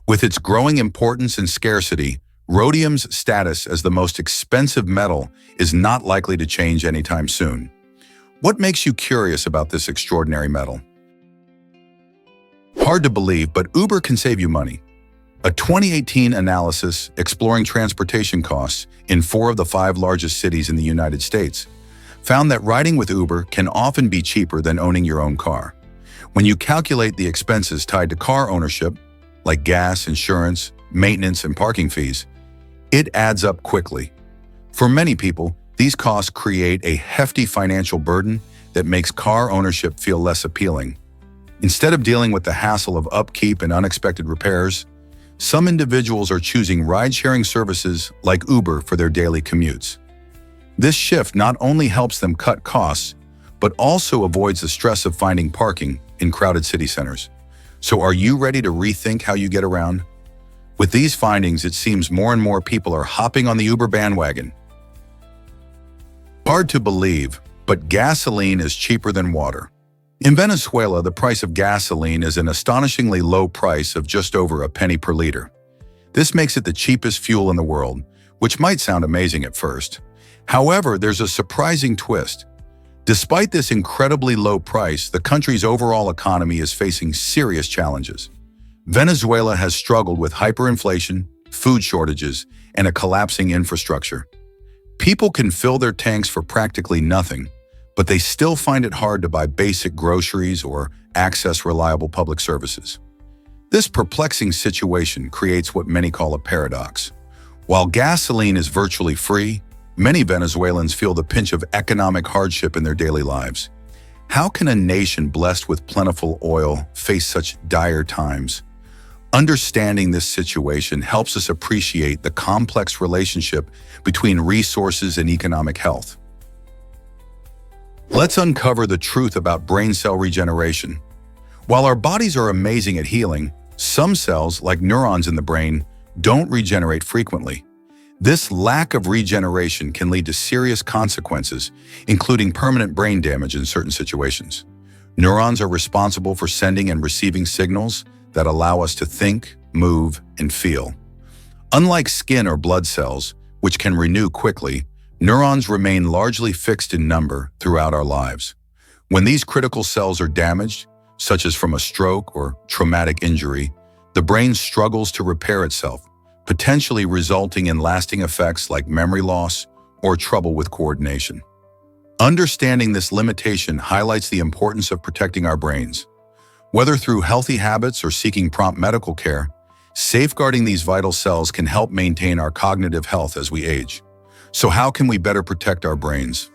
A: With its growing importance and scarcity, rhodium's status as the most expensive metal is not likely to change anytime soon. What makes you curious about this extraordinary metal? Hard to believe, but Uber can save you money. A 2018 analysis exploring transportation costs in 4 of the 5 largest cities in the United States found that riding with Uber can often be cheaper than owning your own car. When you calculate the expenses tied to car ownership, like gas, insurance, maintenance, and parking fees, it adds up quickly. For many people, these costs create a hefty financial burden that makes car ownership feel less appealing. Instead of dealing with the hassle of upkeep and unexpected repairs, some individuals are choosing ride-sharing services like Uber for their daily commutes. This shift not only helps them cut costs, but also avoids the stress of finding parking in crowded city centers. So are you ready to rethink how you get around? With these findings, it seems more and more people are hopping on the Uber bandwagon. Hard to believe, but gasoline is cheaper than water. In Venezuela, the price of gasoline is an astonishingly low price of just over a penny per liter. This makes it the cheapest fuel in the world, which might sound amazing at first. However, there's a surprising twist. Despite this incredibly low price, the country's overall economy is facing serious challenges. Venezuela has struggled with hyperinflation, food shortages, and a collapsing infrastructure. People can fill their tanks for practically nothing, but they still find it hard to buy basic groceries or access reliable public services. This perplexing situation creates what many call a paradox. While gasoline is virtually free, many Venezuelans feel the pinch of economic hardship in their daily lives. How can a nation blessed with plentiful oil face such dire times? Understanding this situation helps us appreciate the complex relationship between resources and economic health. Let's uncover the truth about brain cell regeneration. While our bodies are amazing at healing, some cells, like neurons in the brain, don't regenerate frequently. This lack of regeneration can lead to serious consequences, including permanent brain damage in certain situations. Neurons are responsible for sending and receiving signals that allow us to think, move, and feel. Unlike skin or blood cells, which can renew quickly, neurons remain largely fixed in number throughout our lives. When these critical cells are damaged, such as from a stroke or traumatic injury, the brain struggles to repair itself, potentially resulting in lasting effects like memory loss or trouble with coordination. Understanding this limitation highlights the importance of protecting our brains. Whether through healthy habits or seeking prompt medical care, safeguarding these vital cells can help maintain our cognitive health as we age. So how can we better protect our brains?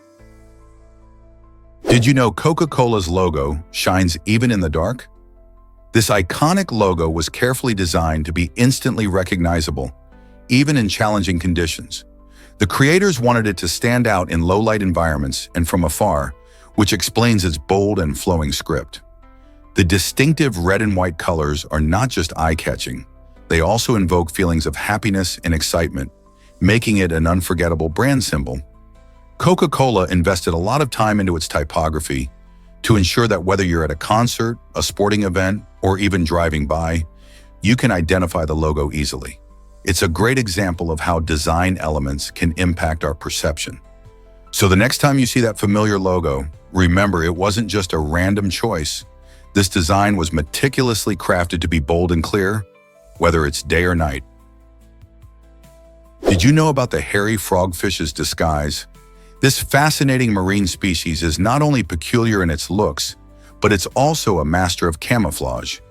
A: Did you know Coca-Cola's logo shines even in the dark? This iconic logo was carefully designed to be instantly recognizable, even in challenging conditions. The creators wanted it to stand out in low-light environments and from afar, which explains its bold and flowing script. The distinctive red and white colors are not just eye-catching, they also invoke feelings of happiness and excitement, making it an unforgettable brand symbol. Coca-Cola invested a lot of time into its typography to ensure that whether you're at a concert, a sporting event, or even driving by, you can identify the logo easily. It's a great example of how design elements can impact our perception. So the next time you see that familiar logo, remember it wasn't just a random choice. This design was meticulously crafted to be bold and clear, whether it's day or night. Did you know about the hairy frogfish's disguise? This fascinating marine species is not only peculiar in its looks, but it's also a master of camouflage.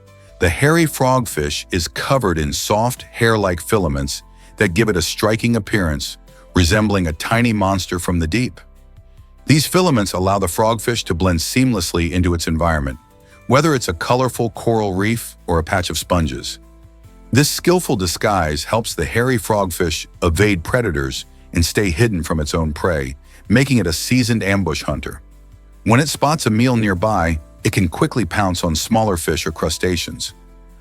A: The hairy frogfish is covered in soft, hair-like filaments that give it a striking appearance, resembling a tiny monster from the deep. These filaments allow the frogfish to blend seamlessly into its environment, whether it's a colorful coral reef or a patch of sponges. This skillful disguise helps the hairy frogfish evade predators and stay hidden from its own prey, making it a seasoned ambush hunter. When it spots a meal nearby, it can quickly pounce on smaller fish or crustaceans.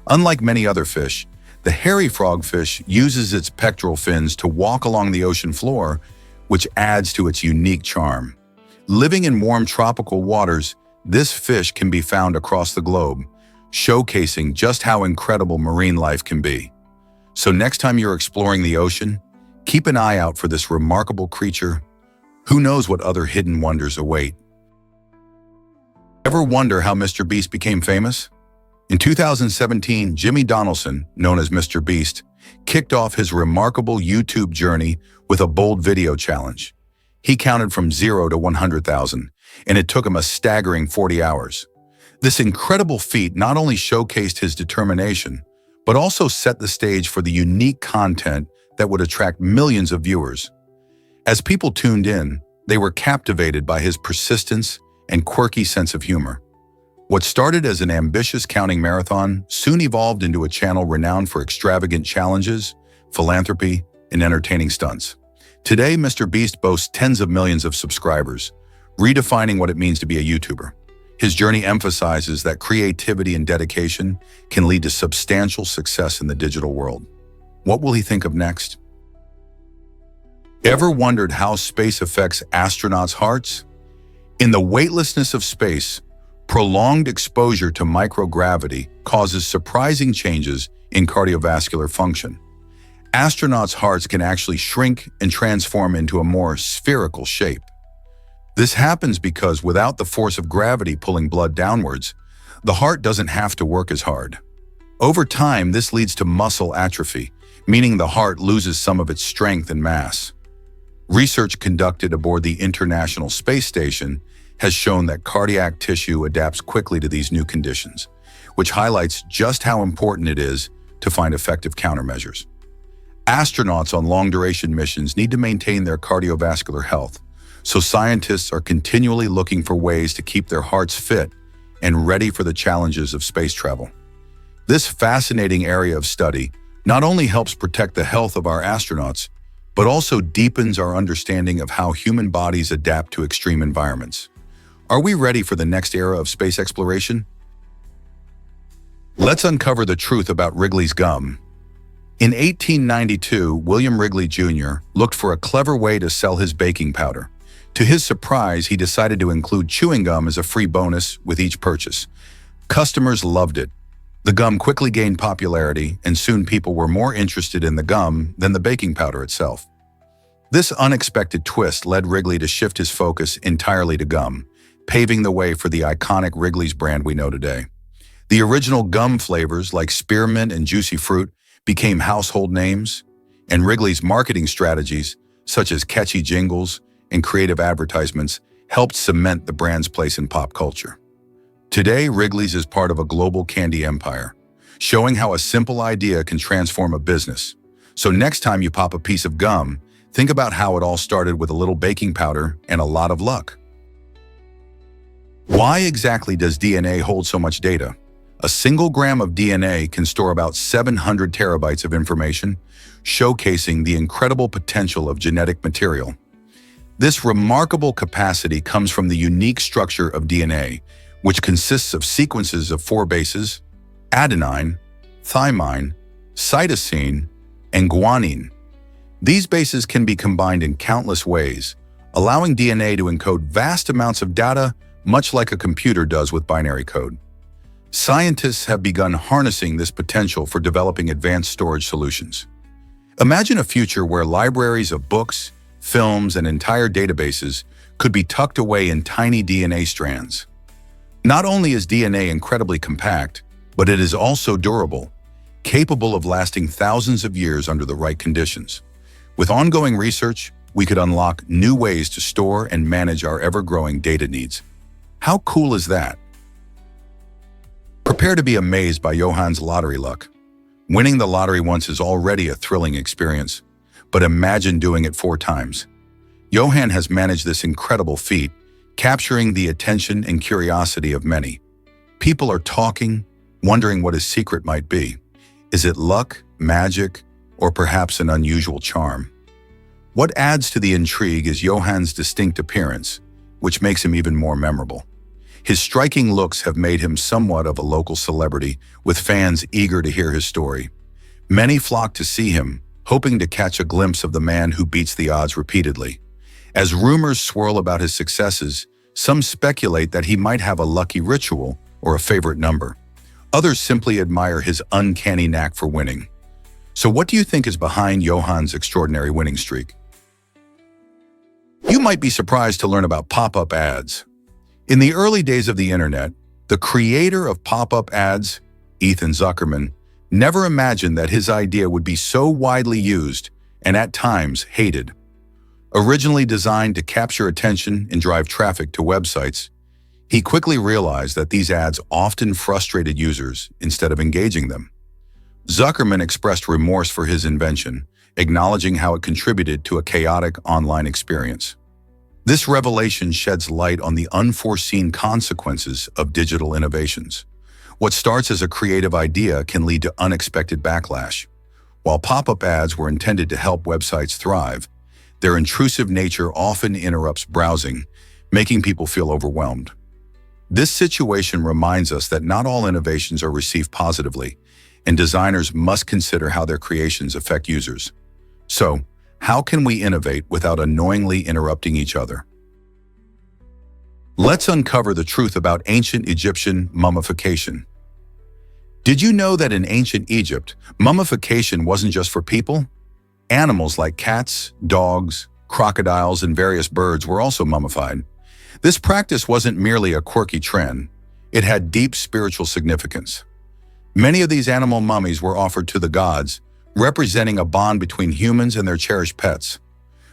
A: Unlike many other fish, the hairy frogfish uses its pectoral fins to walk along the ocean floor, which adds to its unique charm. Living in warm tropical waters, this fish can be found across the globe, showcasing just how incredible marine life can be. So next time you're exploring the ocean, keep an eye out for this remarkable creature. Who knows what other hidden wonders await? Ever wonder how Mr. Beast became famous? In 2017, Jimmy Donaldson, known as Mr. Beast, kicked off his remarkable YouTube journey with a bold video challenge. He counted from 0 to 100,000, and it took him a staggering 40 hours. This incredible feat not only showcased his determination, but also set the stage for the unique content that would attract millions of viewers. As people tuned in, they were captivated by his persistence and quirky sense of humor. What started as an ambitious counting marathon soon evolved into a channel renowned for extravagant challenges, philanthropy, and entertaining stunts. Today, Mr. Beast boasts tens of millions of subscribers, redefining what it means to be a YouTuber. His journey emphasizes that creativity and dedication can lead to substantial success in the digital world. What will he think of next? Ever wondered how space affects astronauts' hearts? In the weightlessness of space, prolonged exposure to microgravity causes surprising changes in cardiovascular function. Astronauts' hearts can actually shrink and transform into a more spherical shape. This happens because without the force of gravity pulling blood downwards, the heart doesn't have to work as hard. Over time, this leads to muscle atrophy, meaning the heart loses some of its strength and mass. Research conducted aboard the International Space Station has shown that cardiac tissue adapts quickly to these new conditions, which highlights just how important it is to find effective countermeasures. Astronauts on long-duration missions need to maintain their cardiovascular health, so scientists are continually looking for ways to keep their hearts fit and ready for the challenges of space travel. This fascinating area of study not only helps protect the health of our astronauts, but also deepens our understanding of how human bodies adapt to extreme environments. Are we ready for the next era of space exploration? Let's uncover the truth about Wrigley's gum. In 1892, William Wrigley Jr. looked for a clever way to sell his baking powder. To his surprise, he decided to include chewing gum as a free bonus with each purchase. Customers loved it. The gum quickly gained popularity, and soon people were more interested in the gum than the baking powder itself. This unexpected twist led Wrigley to shift his focus entirely to gum, paving the way for the iconic Wrigley's brand we know today. The original gum flavors like spearmint and juicy fruit became household names, and Wrigley's marketing strategies, such as catchy jingles and creative advertisements, helped cement the brand's place in pop culture. Today, Wrigley's is part of a global candy empire, showing how a simple idea can transform a business. So next time you pop a piece of gum, think about how it all started with a little baking powder and a lot of luck. Why exactly does DNA hold so much data? A single gram of DNA can store about 700 terabytes of information, showcasing the incredible potential of genetic material. This remarkable capacity comes from the unique structure of DNA, which consists of sequences of 4 bases: adenine, thymine, cytosine, and guanine. These bases can be combined in countless ways, allowing DNA to encode vast amounts of data, much like a computer does with binary code. Scientists have begun harnessing this potential for developing advanced storage solutions. Imagine a future where libraries of books, films, and entire databases could be tucked away in tiny DNA strands. Not only is DNA incredibly compact, but it is also durable, capable of lasting thousands of years under the right conditions. With ongoing research, we could unlock new ways to store and manage our ever-growing data needs. How cool is that? Prepare to be amazed by Johann's lottery luck. Winning the lottery once is already a thrilling experience, but imagine doing it 4 times. Johann has managed this incredible feat, capturing the attention and curiosity of many. People are talking, wondering what his secret might be. Is it luck, magic, or perhaps an unusual charm? What adds to the intrigue is Johann's distinct appearance, which makes him even more memorable. His striking looks have made him somewhat of a local celebrity, with fans eager to hear his story. Many flock to see him, hoping to catch a glimpse of the man who beats the odds repeatedly. As rumors swirl about his successes, some speculate that he might have a lucky ritual or a favorite number. Others simply admire his uncanny knack for winning. So what do you think is behind Johann's extraordinary winning streak? You might be surprised to learn about pop-up ads. In the early days of the internet, the creator of pop-up ads, Ethan Zuckerman, never imagined that his idea would be so widely used and at times hated. Originally designed to capture attention and drive traffic to websites, he quickly realized that these ads often frustrated users instead of engaging them. Zuckerman expressed remorse for his invention, acknowledging how it contributed to a chaotic online experience. This revelation sheds light on the unforeseen consequences of digital innovations. What starts as a creative idea can lead to unexpected backlash. While pop-up ads were intended to help websites thrive, their intrusive nature often interrupts browsing, making people feel overwhelmed. This situation reminds us that not all innovations are received positively, and designers must consider how their creations affect users. So, how can we innovate without annoyingly interrupting each other? Let's uncover the truth about ancient Egyptian mummification. Did you know that in ancient Egypt, mummification wasn't just for people? Animals like cats, dogs, crocodiles, and various birds were also mummified. This practice wasn't merely a quirky trend. It had deep spiritual significance. Many of these animal mummies were offered to the gods, representing a bond between humans and their cherished pets.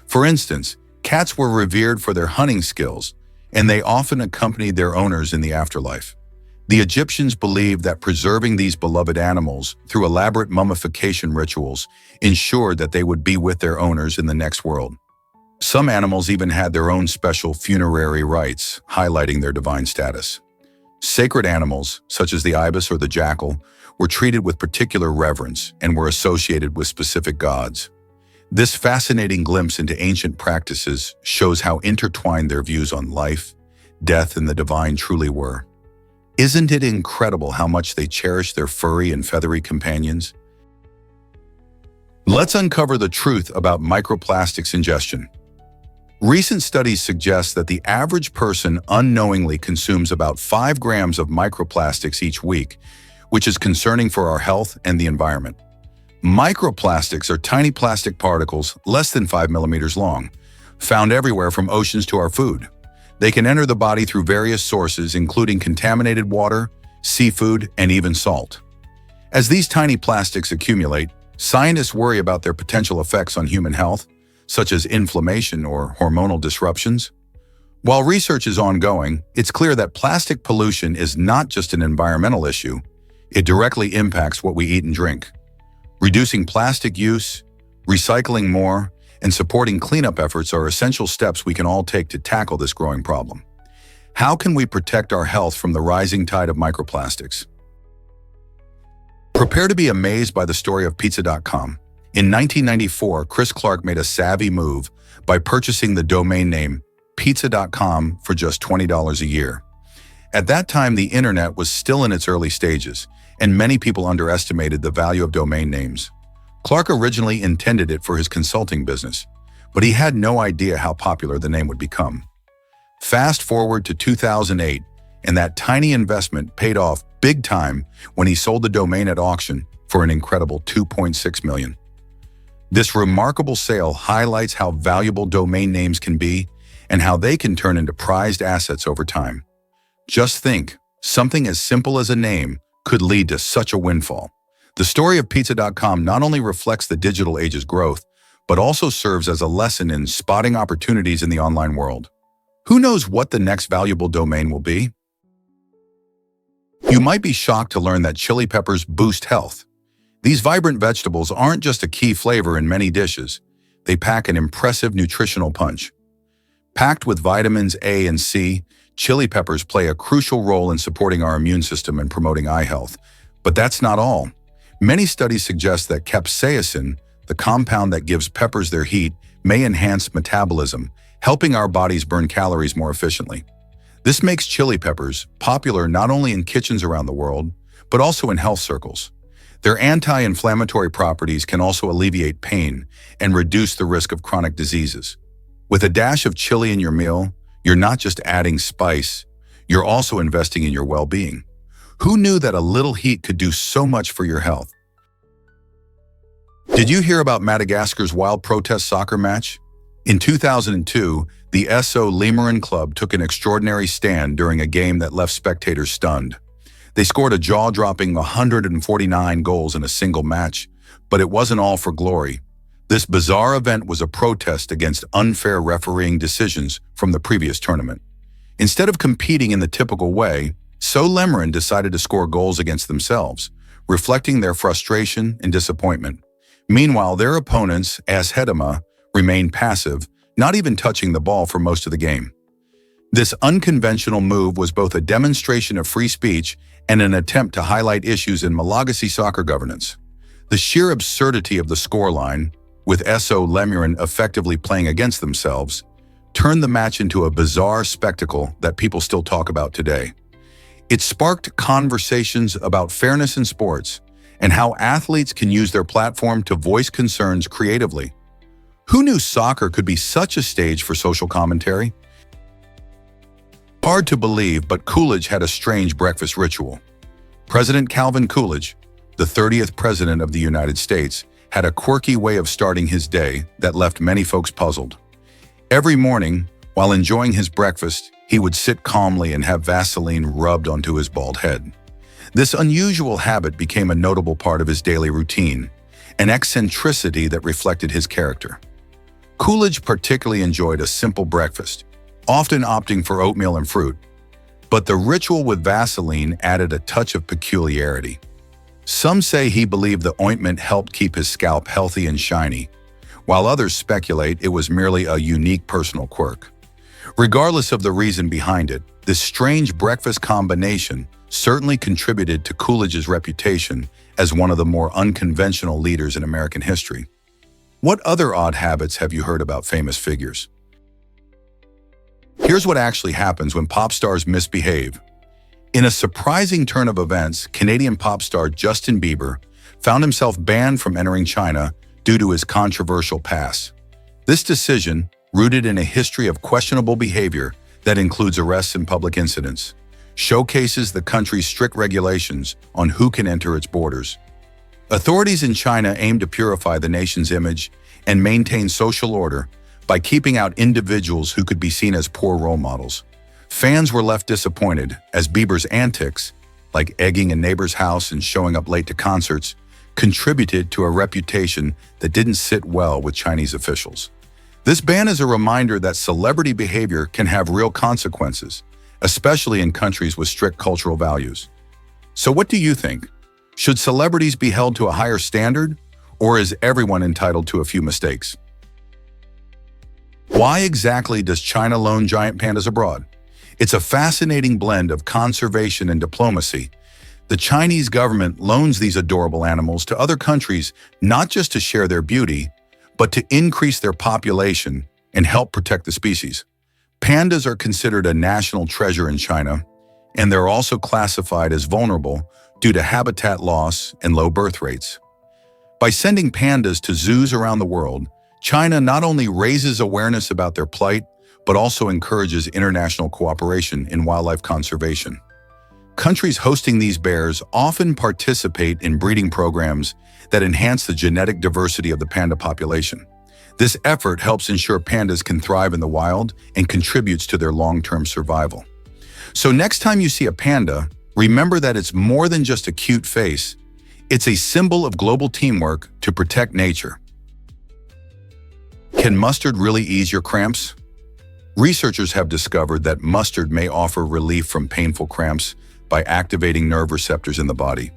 A: For instance, cats were revered for their hunting skills, and they often accompanied their owners in the afterlife. The Egyptians believed that preserving these beloved animals through elaborate mummification rituals ensured that they would be with their owners in the next world. Some animals even had their own special funerary rites, highlighting their divine status. Sacred animals, such as the ibis or the jackal, were treated with particular reverence and were associated with specific gods. This fascinating glimpse into ancient practices shows how intertwined their views on life, death, and the divine truly were. Isn't it incredible how much they cherished their furry and feathery companions? Let's uncover the truth about microplastics ingestion. Recent studies suggest that the average person unknowingly consumes about 5 grams of microplastics each week, which is concerning for our health and the environment. Microplastics are tiny plastic particles less than 5 millimeters long, found everywhere from oceans to our food. They can enter the body through various sources, including contaminated water, seafood, and even salt. As these tiny plastics accumulate, scientists worry about their potential effects on human health, such as inflammation or hormonal disruptions. While research is ongoing, it's clear that plastic pollution is not just an environmental issue, it directly impacts what we eat and drink. Reducing plastic use, recycling more, and supporting cleanup efforts are essential steps we can all take to tackle this growing problem. How can we protect our health from the rising tide of microplastics? Prepare to be amazed by the story of pizza.com. In 1994, Chris Clark made a savvy move by purchasing the domain name pizza.com for just $20 a year. At that time, the internet was still in its early stages, and many people underestimated the value of domain names. Clark originally intended it for his consulting business, but he had no idea how popular the name would become. Fast forward to 2008, and that tiny investment paid off big time when he sold the domain at auction for an incredible $2.6 million. This remarkable sale highlights how valuable domain names can be and how they can turn into prized assets over time. Just think, something as simple as a name could lead to such a windfall. The story of pizza.com not only reflects the digital age's growth, but also serves as a lesson in spotting opportunities in the online world. Who knows what the next valuable domain will be? You might be shocked to learn that chili peppers boost health. These vibrant vegetables aren't just a key flavor in many dishes, they pack an impressive nutritional punch. Packed with vitamins A and C, chili peppers play a crucial role in supporting our immune system and promoting eye health. But that's not all. Many studies suggest that capsaicin, the compound that gives peppers their heat, may enhance metabolism, helping our bodies burn calories more efficiently. This makes chili peppers popular not only in kitchens around the world, but also in health circles. Their anti-inflammatory properties can also alleviate pain and reduce the risk of chronic diseases. With a dash of chili in your meal, you're not just adding spice, you're also investing in your well-being. Who knew that a little heat could do so much for your health? Did you hear about Madagascar's wild protest soccer match? In 2002, the SO Lemeren Club took an extraordinary stand during a game that left spectators stunned. They scored a jaw-dropping 149 goals in a single match, but it wasn't all for glory. This bizarre event was a protest against unfair refereeing decisions from the previous tournament. Instead of competing in the typical way, SO Lemeren decided to score goals against themselves, reflecting their frustration and disappointment. Meanwhile, their opponents, AS Hedema, remained passive, not even touching the ball for most of the game. This unconventional move was both a demonstration of free speech and an attempt to highlight issues in Malagasy soccer governance. The sheer absurdity of the scoreline, with SO Lemeren effectively playing against themselves, turned the match into a bizarre spectacle that people still talk about today. It sparked conversations about fairness in sports and how athletes can use their platform to voice concerns creatively. Who knew soccer could be such a stage for social commentary? Hard to believe, but Coolidge had a strange breakfast ritual. President Calvin Coolidge, the 30th President of the United States, had a quirky way of starting his day that left many folks puzzled. Every morning, while enjoying his breakfast, he would sit calmly and have Vaseline rubbed onto his bald head. This unusual habit became a notable part of his daily routine, an eccentricity that reflected his character. Coolidge particularly enjoyed a simple breakfast, often opting for oatmeal and fruit. But the ritual with Vaseline added a touch of peculiarity. Some say he believed the ointment helped keep his scalp healthy and shiny, while others speculate it was merely a unique personal quirk. Regardless of the reason behind it, this strange breakfast combination certainly contributed to Coolidge's reputation as one of the more unconventional leaders in American history. What other odd habits have you heard about famous figures? Here's what actually happens when pop stars misbehave. In a surprising turn of events, Canadian pop star Justin Bieber found himself banned from entering China due to his controversial past. This decision, rooted in a history of questionable behavior that includes arrests and public incidents, showcases the country's strict regulations on who can enter its borders. Authorities in China aim to purify the nation's image and maintain social order by keeping out individuals who could be seen as poor role models. Fans were left disappointed as Bieber's antics, like egging a neighbor's house and showing up late to concerts, contributed to a reputation that didn't sit well with Chinese officials. This ban is a reminder that celebrity behavior can have real consequences, especially in countries with strict cultural values. So what do you think? Should celebrities be held to a higher standard, or is everyone entitled to a few mistakes? Why exactly does China loan giant pandas abroad? It's a fascinating blend of conservation and diplomacy. The Chinese government loans these adorable animals to other countries not just to share their beauty, but to increase their population and help protect the species. Pandas are considered a national treasure in China, and they're also classified as vulnerable due to habitat loss and low birth rates. By sending pandas to zoos around the world, China not only raises awareness about their plight, but also encourages international cooperation in wildlife conservation. Countries hosting these bears often participate in breeding programs that enhance the genetic diversity of the panda population. This effort helps ensure pandas can thrive in the wild and contributes to their long-term survival. So next time you see a panda, remember that it's more than just a cute face. It's a symbol of global teamwork to protect nature. Can mustard really ease your cramps? Researchers have discovered that mustard may offer relief from painful cramps by activating nerve receptors in the body.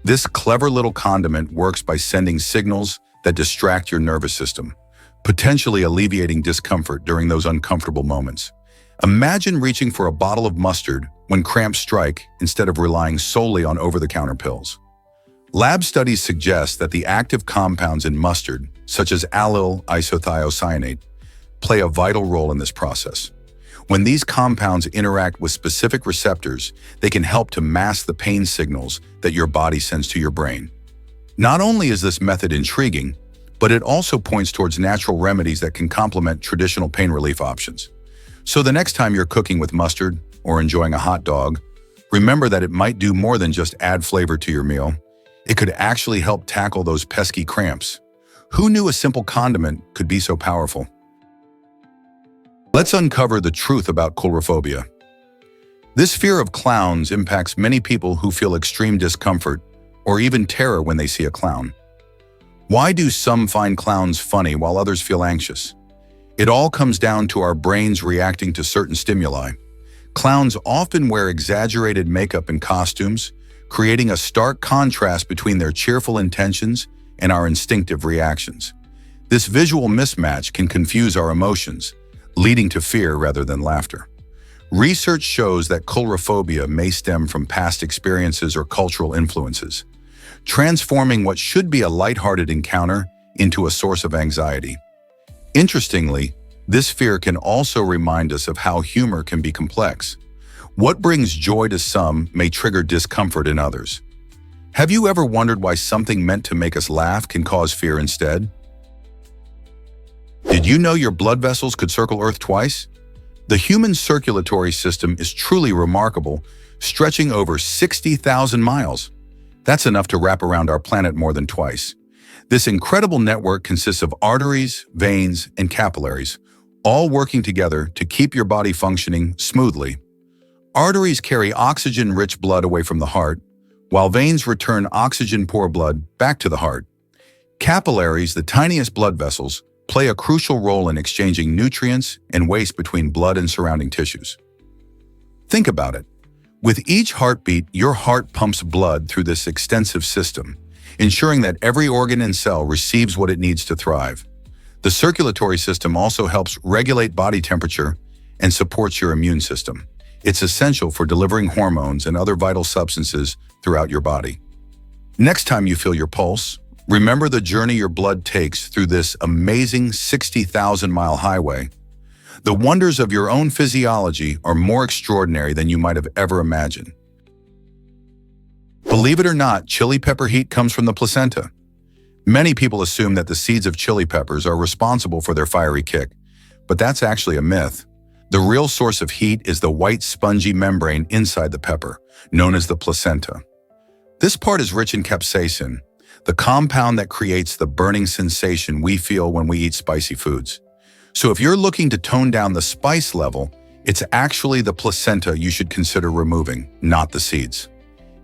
A: This clever little condiment works by sending signals that distract your nervous system, potentially alleviating discomfort during those uncomfortable moments. Imagine reaching for a bottle of mustard when cramps strike instead of relying solely on over-the-counter pills. Lab studies suggest that the active compounds in mustard, such as allyl isothiocyanate, play a vital role in this process. When these compounds interact with specific receptors, they can help to mask the pain signals that your body sends to your brain. Not only is this method intriguing, but it also points towards natural remedies that can complement traditional pain relief options. So the next time you're cooking with mustard or enjoying a hot dog, remember that it might do more than just add flavor to your meal. It could actually help tackle those pesky cramps. Who knew a simple condiment could be so powerful? Let's uncover the truth about coulrophobia. This fear of clowns impacts many people who feel extreme discomfort or even terror when they see a clown. Why do some find clowns funny while others feel anxious? It all comes down to our brains reacting to certain stimuli. Clowns often wear exaggerated makeup and costumes, creating a stark contrast between their cheerful intentions and our instinctive reactions. This visual mismatch can confuse our emotions, leading to fear rather than laughter. Research shows that coulrophobia may stem from past experiences or cultural influences, transforming what should be a lighthearted encounter into a source of anxiety. Interestingly, this fear can also remind us of how humor can be complex. What brings joy to some may trigger discomfort in others. Have you ever wondered why something meant to make us laugh can cause fear instead? Did you know your blood vessels could circle Earth twice? The human circulatory system is truly remarkable, stretching over 60,000 miles. That's enough to wrap around our planet more than twice. This incredible network consists of arteries, veins, and capillaries, all working together to keep your body functioning smoothly. Arteries carry oxygen-rich blood away from the heart, while veins return oxygen-poor blood back to the heart. Capillaries, the tiniest blood vessels, play a crucial role in exchanging nutrients and waste between blood and surrounding tissues. Think about it. With each heartbeat, your heart pumps blood through this extensive system, ensuring that every organ and cell receives what it needs to thrive. The circulatory system also helps regulate body temperature and supports your immune system. It's essential for delivering hormones and other vital substances throughout your body. Next time you feel your pulse, remember the journey your blood takes through this amazing 60,000-mile highway. The wonders of your own physiology are more extraordinary than you might have ever imagined. Believe it or not, chili pepper heat comes from the placenta. Many people assume that the seeds of chili peppers are responsible for their fiery kick, but that's actually a myth. The real source of heat is the white spongy membrane inside the pepper, known as the placenta. This part is rich in capsaicin, the compound that creates the burning sensation we feel when we eat spicy foods. So if you're looking to tone down the spice level, it's actually the placenta you should consider removing, not the seeds.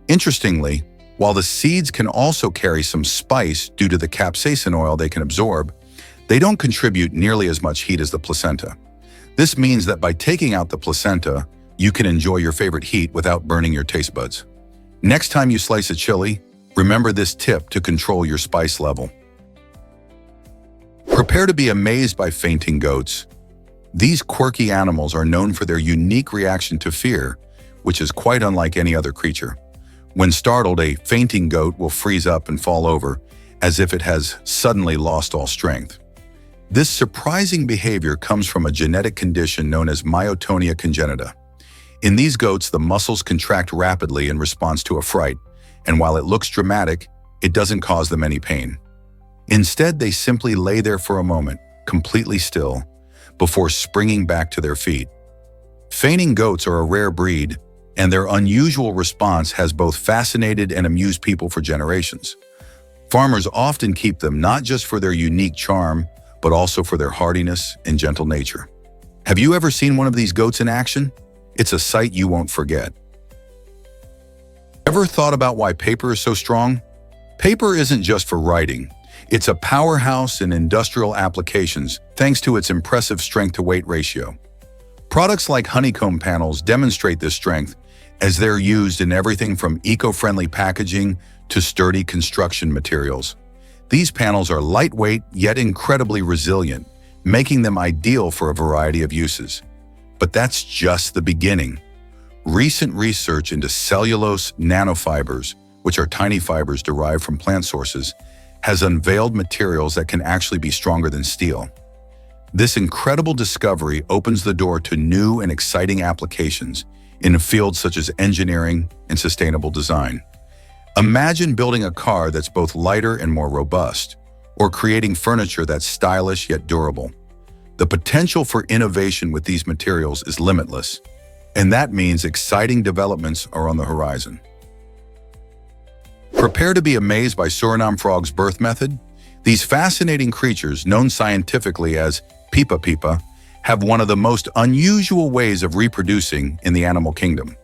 A: Interestingly, while the seeds can also carry some spice due to the capsaicin oil they can absorb, They don't contribute nearly as much heat as the placenta. This means that by taking out the placenta, you can enjoy your favorite heat without burning your taste buds. Next time you slice a chili, remember this tip to control your spice level. Prepare to be amazed by fainting goats. These quirky animals are known for their unique reaction to fear, which is quite unlike any other creature. When startled, a fainting goat will freeze up and fall over, as if it has suddenly lost all strength. This surprising behavior comes from a genetic condition known as myotonia congenita. In these goats, the muscles contract rapidly in response to a fright, and while it looks dramatic, it doesn't cause them any pain. Instead, they simply lay there for a moment, completely still, before springing back to their feet. Fainting goats are a rare breed, and their unusual response has both fascinated and amused people for generations. Farmers often keep them not just for their unique charm, but also for their hardiness and gentle nature. Have you ever seen one of these goats in action? It's a sight you won't forget. Ever thought about why paper is so strong? Paper isn't just for writing. It's a powerhouse in industrial applications thanks to its impressive strength-to-weight ratio. Products like honeycomb panels demonstrate this strength as they're used in everything from eco-friendly packaging to sturdy construction materials. These panels are lightweight yet incredibly resilient, making them ideal for a variety of uses. But that's just the beginning. Recent research into cellulose nanofibers, which are tiny fibers derived from plant sources, has unveiled materials that can actually be stronger than steel. This incredible discovery opens the door to new and exciting applications in fields such as engineering and sustainable design. Imagine building a car that's both lighter and more robust, or creating furniture that's stylish yet durable. The potential for innovation with these materials is limitless, and that means exciting developments are on the horizon. Prepare to be amazed by Suriname frog's birth method. These fascinating creatures, known scientifically as pipa, have one of the most unusual ways of reproducing in the animal kingdom.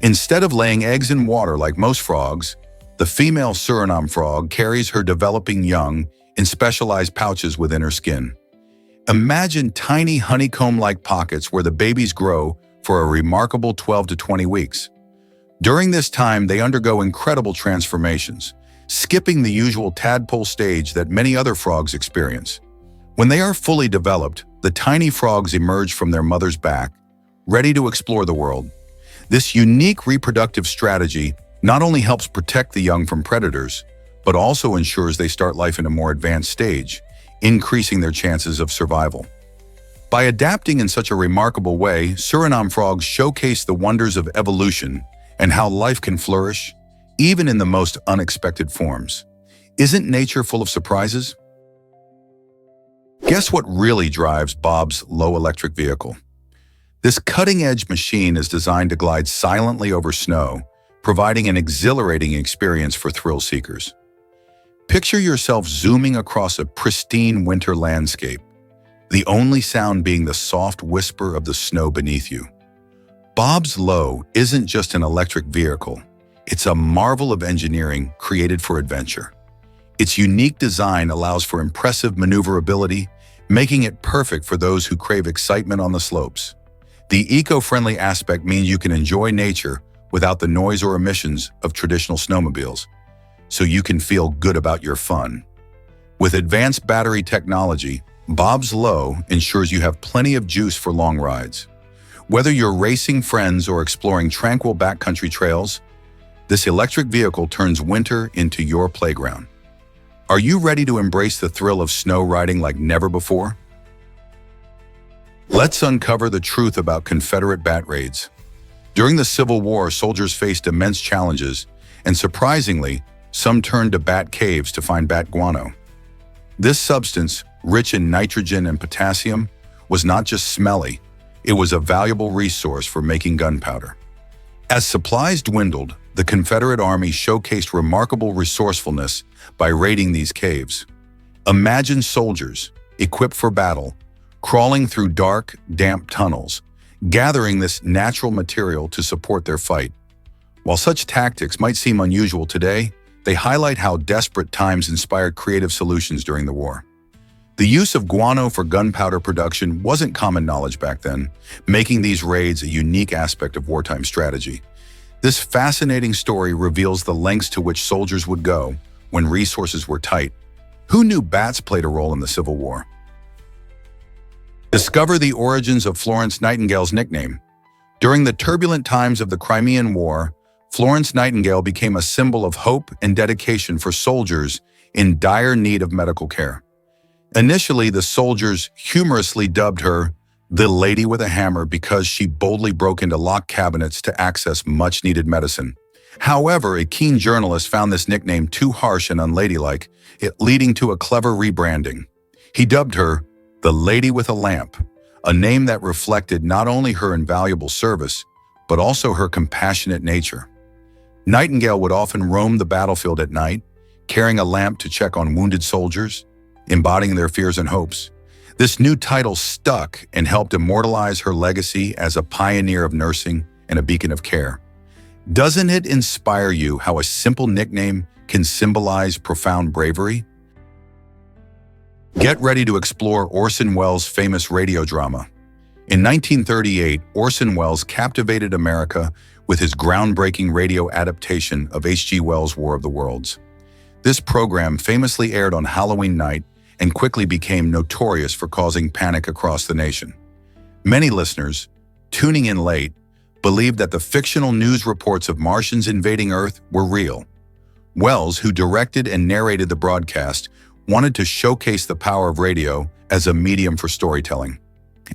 A: Instead of laying eggs in water like most frogs, the female Suriname frog carries her developing young in specialized pouches within her skin. Imagine tiny honeycomb-like pockets where the babies grow for a remarkable 12 to 20 weeks. During this time, they undergo incredible transformations, skipping the usual tadpole stage that many other frogs experience. When they are fully developed, the tiny frogs emerge from their mother's back, ready to explore the world. This unique reproductive strategy not only helps protect the young from predators, but also ensures they start life in a more advanced stage, increasing their chances of survival. By adapting in such a remarkable way, Suriname frogs showcase the wonders of evolution and how life can flourish, even in the most unexpected forms. Isn't nature full of surprises? Guess what really drives Bob's low electric vehicle? This cutting-edge machine is designed to glide silently over snow, providing an exhilarating experience for thrill seekers. Picture yourself zooming across a pristine winter landscape, the only sound being the soft whisper of the snow beneath you. Bob's Low isn't just an electric vehicle, it's a marvel of engineering created for adventure. Its unique design allows for impressive maneuverability, making it perfect for those who crave excitement on the slopes. The eco-friendly aspect means you can enjoy nature without the noise or emissions of traditional snowmobiles, so you can feel good about your fun. With advanced battery technology, Bob's Low ensures you have plenty of juice for long rides. Whether you're racing friends or exploring tranquil backcountry trails, this electric vehicle turns winter into your playground. Are you ready to embrace the thrill of snow riding like never before? Let's uncover the truth about Confederate bat raids. During the Civil War, soldiers faced immense challenges, and surprisingly, some turned to bat caves to find bat guano. This substance, rich in nitrogen and potassium, was not just smelly, it was a valuable resource for making gunpowder. As supplies dwindled, the Confederate Army showcased remarkable resourcefulness by raiding these caves. Imagine soldiers, equipped for battle, crawling through dark, damp tunnels, gathering this natural material to support their fight. While such tactics might seem unusual today, they highlight how desperate times inspired creative solutions during the war. The use of guano for gunpowder production wasn't common knowledge back then, making these raids a unique aspect of wartime strategy. This fascinating story reveals the lengths to which soldiers would go when resources were tight. Who knew bats played a role in the Civil War? Discover the origins of Florence Nightingale's nickname. During the turbulent times of the Crimean War, Florence Nightingale became a symbol of hope and dedication for soldiers in dire need of medical care. Initially, the soldiers humorously dubbed her the Lady with a Hammer because she boldly broke into locked cabinets to access much-needed medicine. However, a keen journalist found this nickname too harsh and unladylike, it leading to a clever rebranding. He dubbed her the Lady with a Lamp, a name that reflected not only her invaluable service, but also her compassionate nature. Nightingale would often roam the battlefield at night, carrying a lamp to check on wounded soldiers, embodying their fears and hopes. This new title stuck and helped immortalize her legacy as a pioneer of nursing and a beacon of care. Doesn't it inspire you how a simple nickname can symbolize profound bravery? Get ready to explore Orson Welles' famous radio drama. In 1938, Orson Welles captivated America with his groundbreaking radio adaptation of H.G. Wells' War of the Worlds. This program famously aired on Halloween night and quickly became notorious for causing panic across the nation. Many listeners, tuning in late, believed that the fictional news reports of Martians invading Earth were real. Wells, who directed and narrated the broadcast, wanted to showcase the power of radio as a medium for storytelling.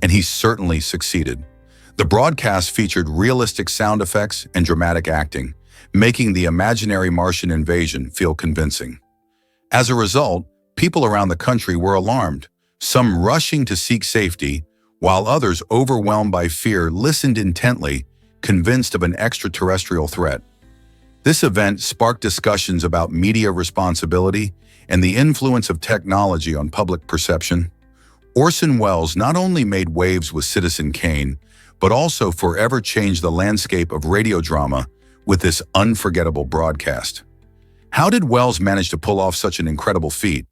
A: And he certainly succeeded. The broadcast featured realistic sound effects and dramatic acting, making the imaginary Martian invasion feel convincing. As a result, people around the country were alarmed, some rushing to seek safety, while others, overwhelmed by fear, listened intently, convinced of an extraterrestrial threat. This event sparked discussions about media responsibility and the influence of technology on public perception. Orson Welles not only made waves with Citizen Kane, but also forever changed the landscape of radio drama with this unforgettable broadcast. How did Welles manage to pull off such an incredible feat?